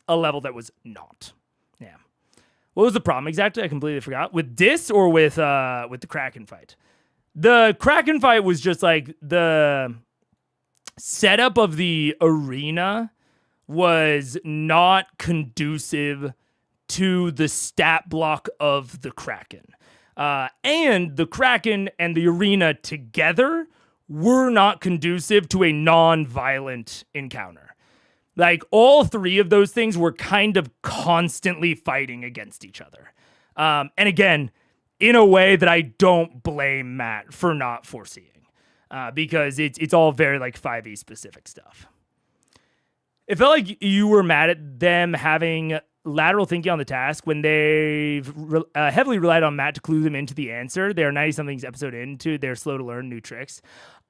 a level that was not. Yeah. What was the problem exactly? I completely forgot. With Dis or with the Kraken fight? The Kraken fight was just like the setup of the arena was not conducive to the stat block of the Kraken. And the Kraken and the arena together were not conducive to a non-violent encounter. Like all three of those things were kind of constantly fighting against each other. And again, in a way that I don't blame Matt for not foreseeing, because it's all very like 5e specific stuff. It felt like you were mad at them having lateral thinking on the task when they've heavily relied on Matt to clue them into the answer. They're 90-somethings episode into, they're slow to learn new tricks.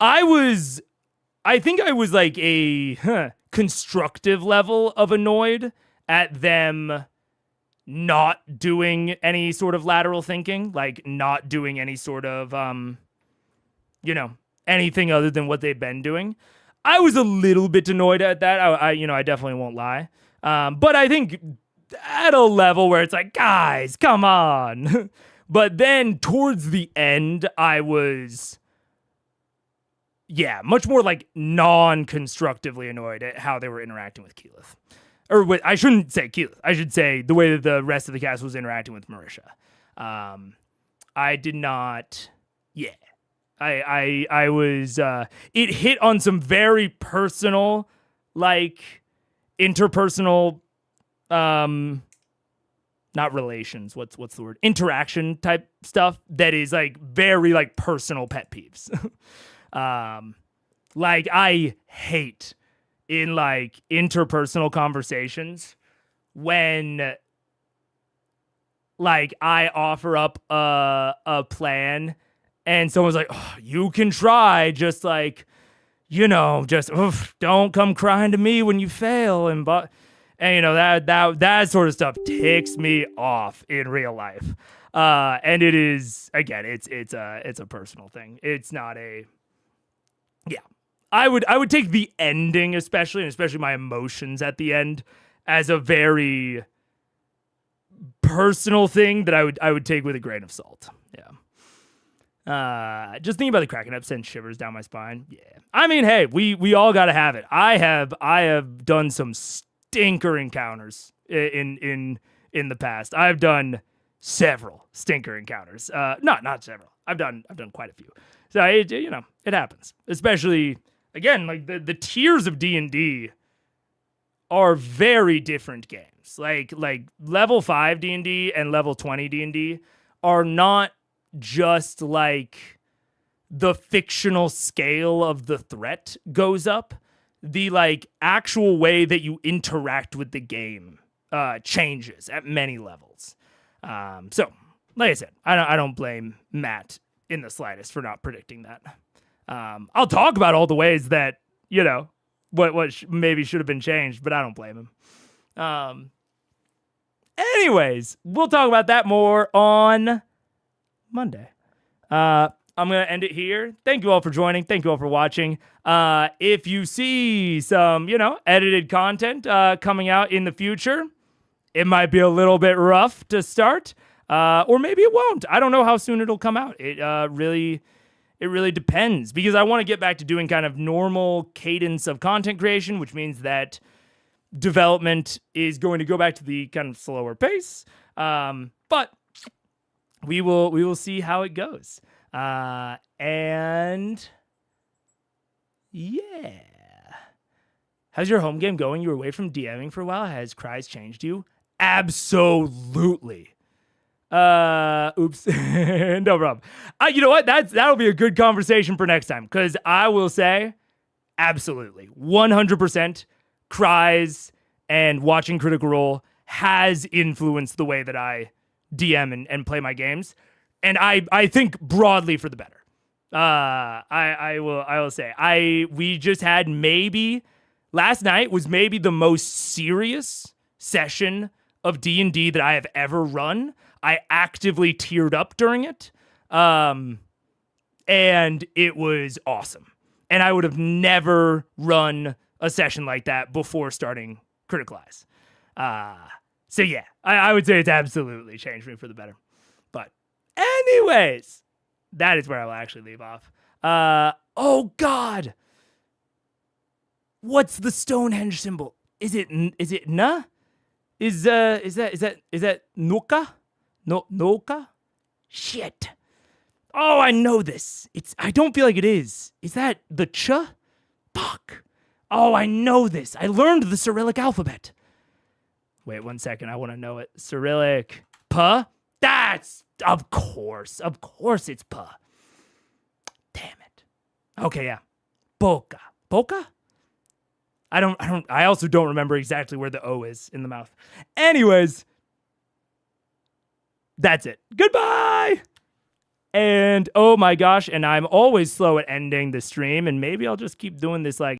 I think I was like a constructive level of annoyed at them not doing any sort of lateral thinking, like not doing any sort of, you know, anything other than what they've been doing. I was a little bit annoyed at that. I definitely won't lie. But I think at a level where it's like, guys, come on. But then towards the end, I was, much more like non-constructively annoyed at how they were interacting with Keyleth. Or I shouldn't say Keyleth. I should say the way that the rest of the cast was interacting with Marisha. I did not. Yeah, I was. It hit on some very personal, like interpersonal, not relations. What's the word? Interaction type stuff that is like very like personal pet peeves. Like I hate in like interpersonal conversations when like I offer up a plan and someone's like, oh, you can try, just like, just don't come crying to me when you fail. And that sort of stuff ticks me off in real life. And it is, again, it's a personal thing. It's not I would take the ending especially my emotions at the end as a very personal thing that I would take with a grain of salt. Yeah. Just thinking about the Kraken up sends shivers down my spine. Yeah. I mean, hey, we all got to have it. I have done some stinker encounters in the past. I've done several stinker encounters. Not several. I've done quite a few. So it happens. Especially again, like the tiers of D&D are very different games. Like level 5 D&D and level 20 D&D are not just like the fictional scale of the threat goes up. The like actual way that you interact with the game changes at many levels. So like I said, I don't blame Matt in the slightest for not predicting that. I'll talk about all the ways that, what maybe should have been changed, but I don't blame him. Anyways, we'll talk about that more on Monday. I'm going to end it here. Thank you all for joining. Thank you all for watching. If you see some, edited content coming out in the future, it might be a little bit rough to start, or maybe it won't. I don't know how soon it'll come out. It really depends, because I want to get back to doing kind of normal cadence of content creation, which means that development is going to go back to the kind of slower pace. But we will see how it goes. And yeah. How's your home game going? You were away from DMing for a while. Has Cries changed you? Absolutely. Oops. No problem. You know what? That'll be a good conversation for next time, because I will say absolutely 100% Cries and watching Critical Role has influenced the way that I DM and play my games. And I think broadly for the better. I will say we just had last night was maybe the most serious session of D&D that I have ever run. I actively teared up during it. And it was awesome. And I would have never run a session like that before starting Critical Eyes. So yeah, I would say it's absolutely changed me for the better. But anyways, that is where I will actually leave off. Oh God. What's the Stonehenge symbol? Is it na? Is that Nuka? No, Noka? Shit. Oh, I know this. I don't feel like it is. Is that the Ch? Fuck. Oh, I know this. I learned the Cyrillic alphabet. Wait 1 second. I want to know it. Cyrillic. Puh? That's, of course it's puh. Damn it. Okay, yeah. Boca. Boca? I also don't remember exactly where the O is in the mouth. Anyways, that's it. Goodbye. And oh my gosh, and I'm always slow at ending the stream, and maybe I'll just keep doing this like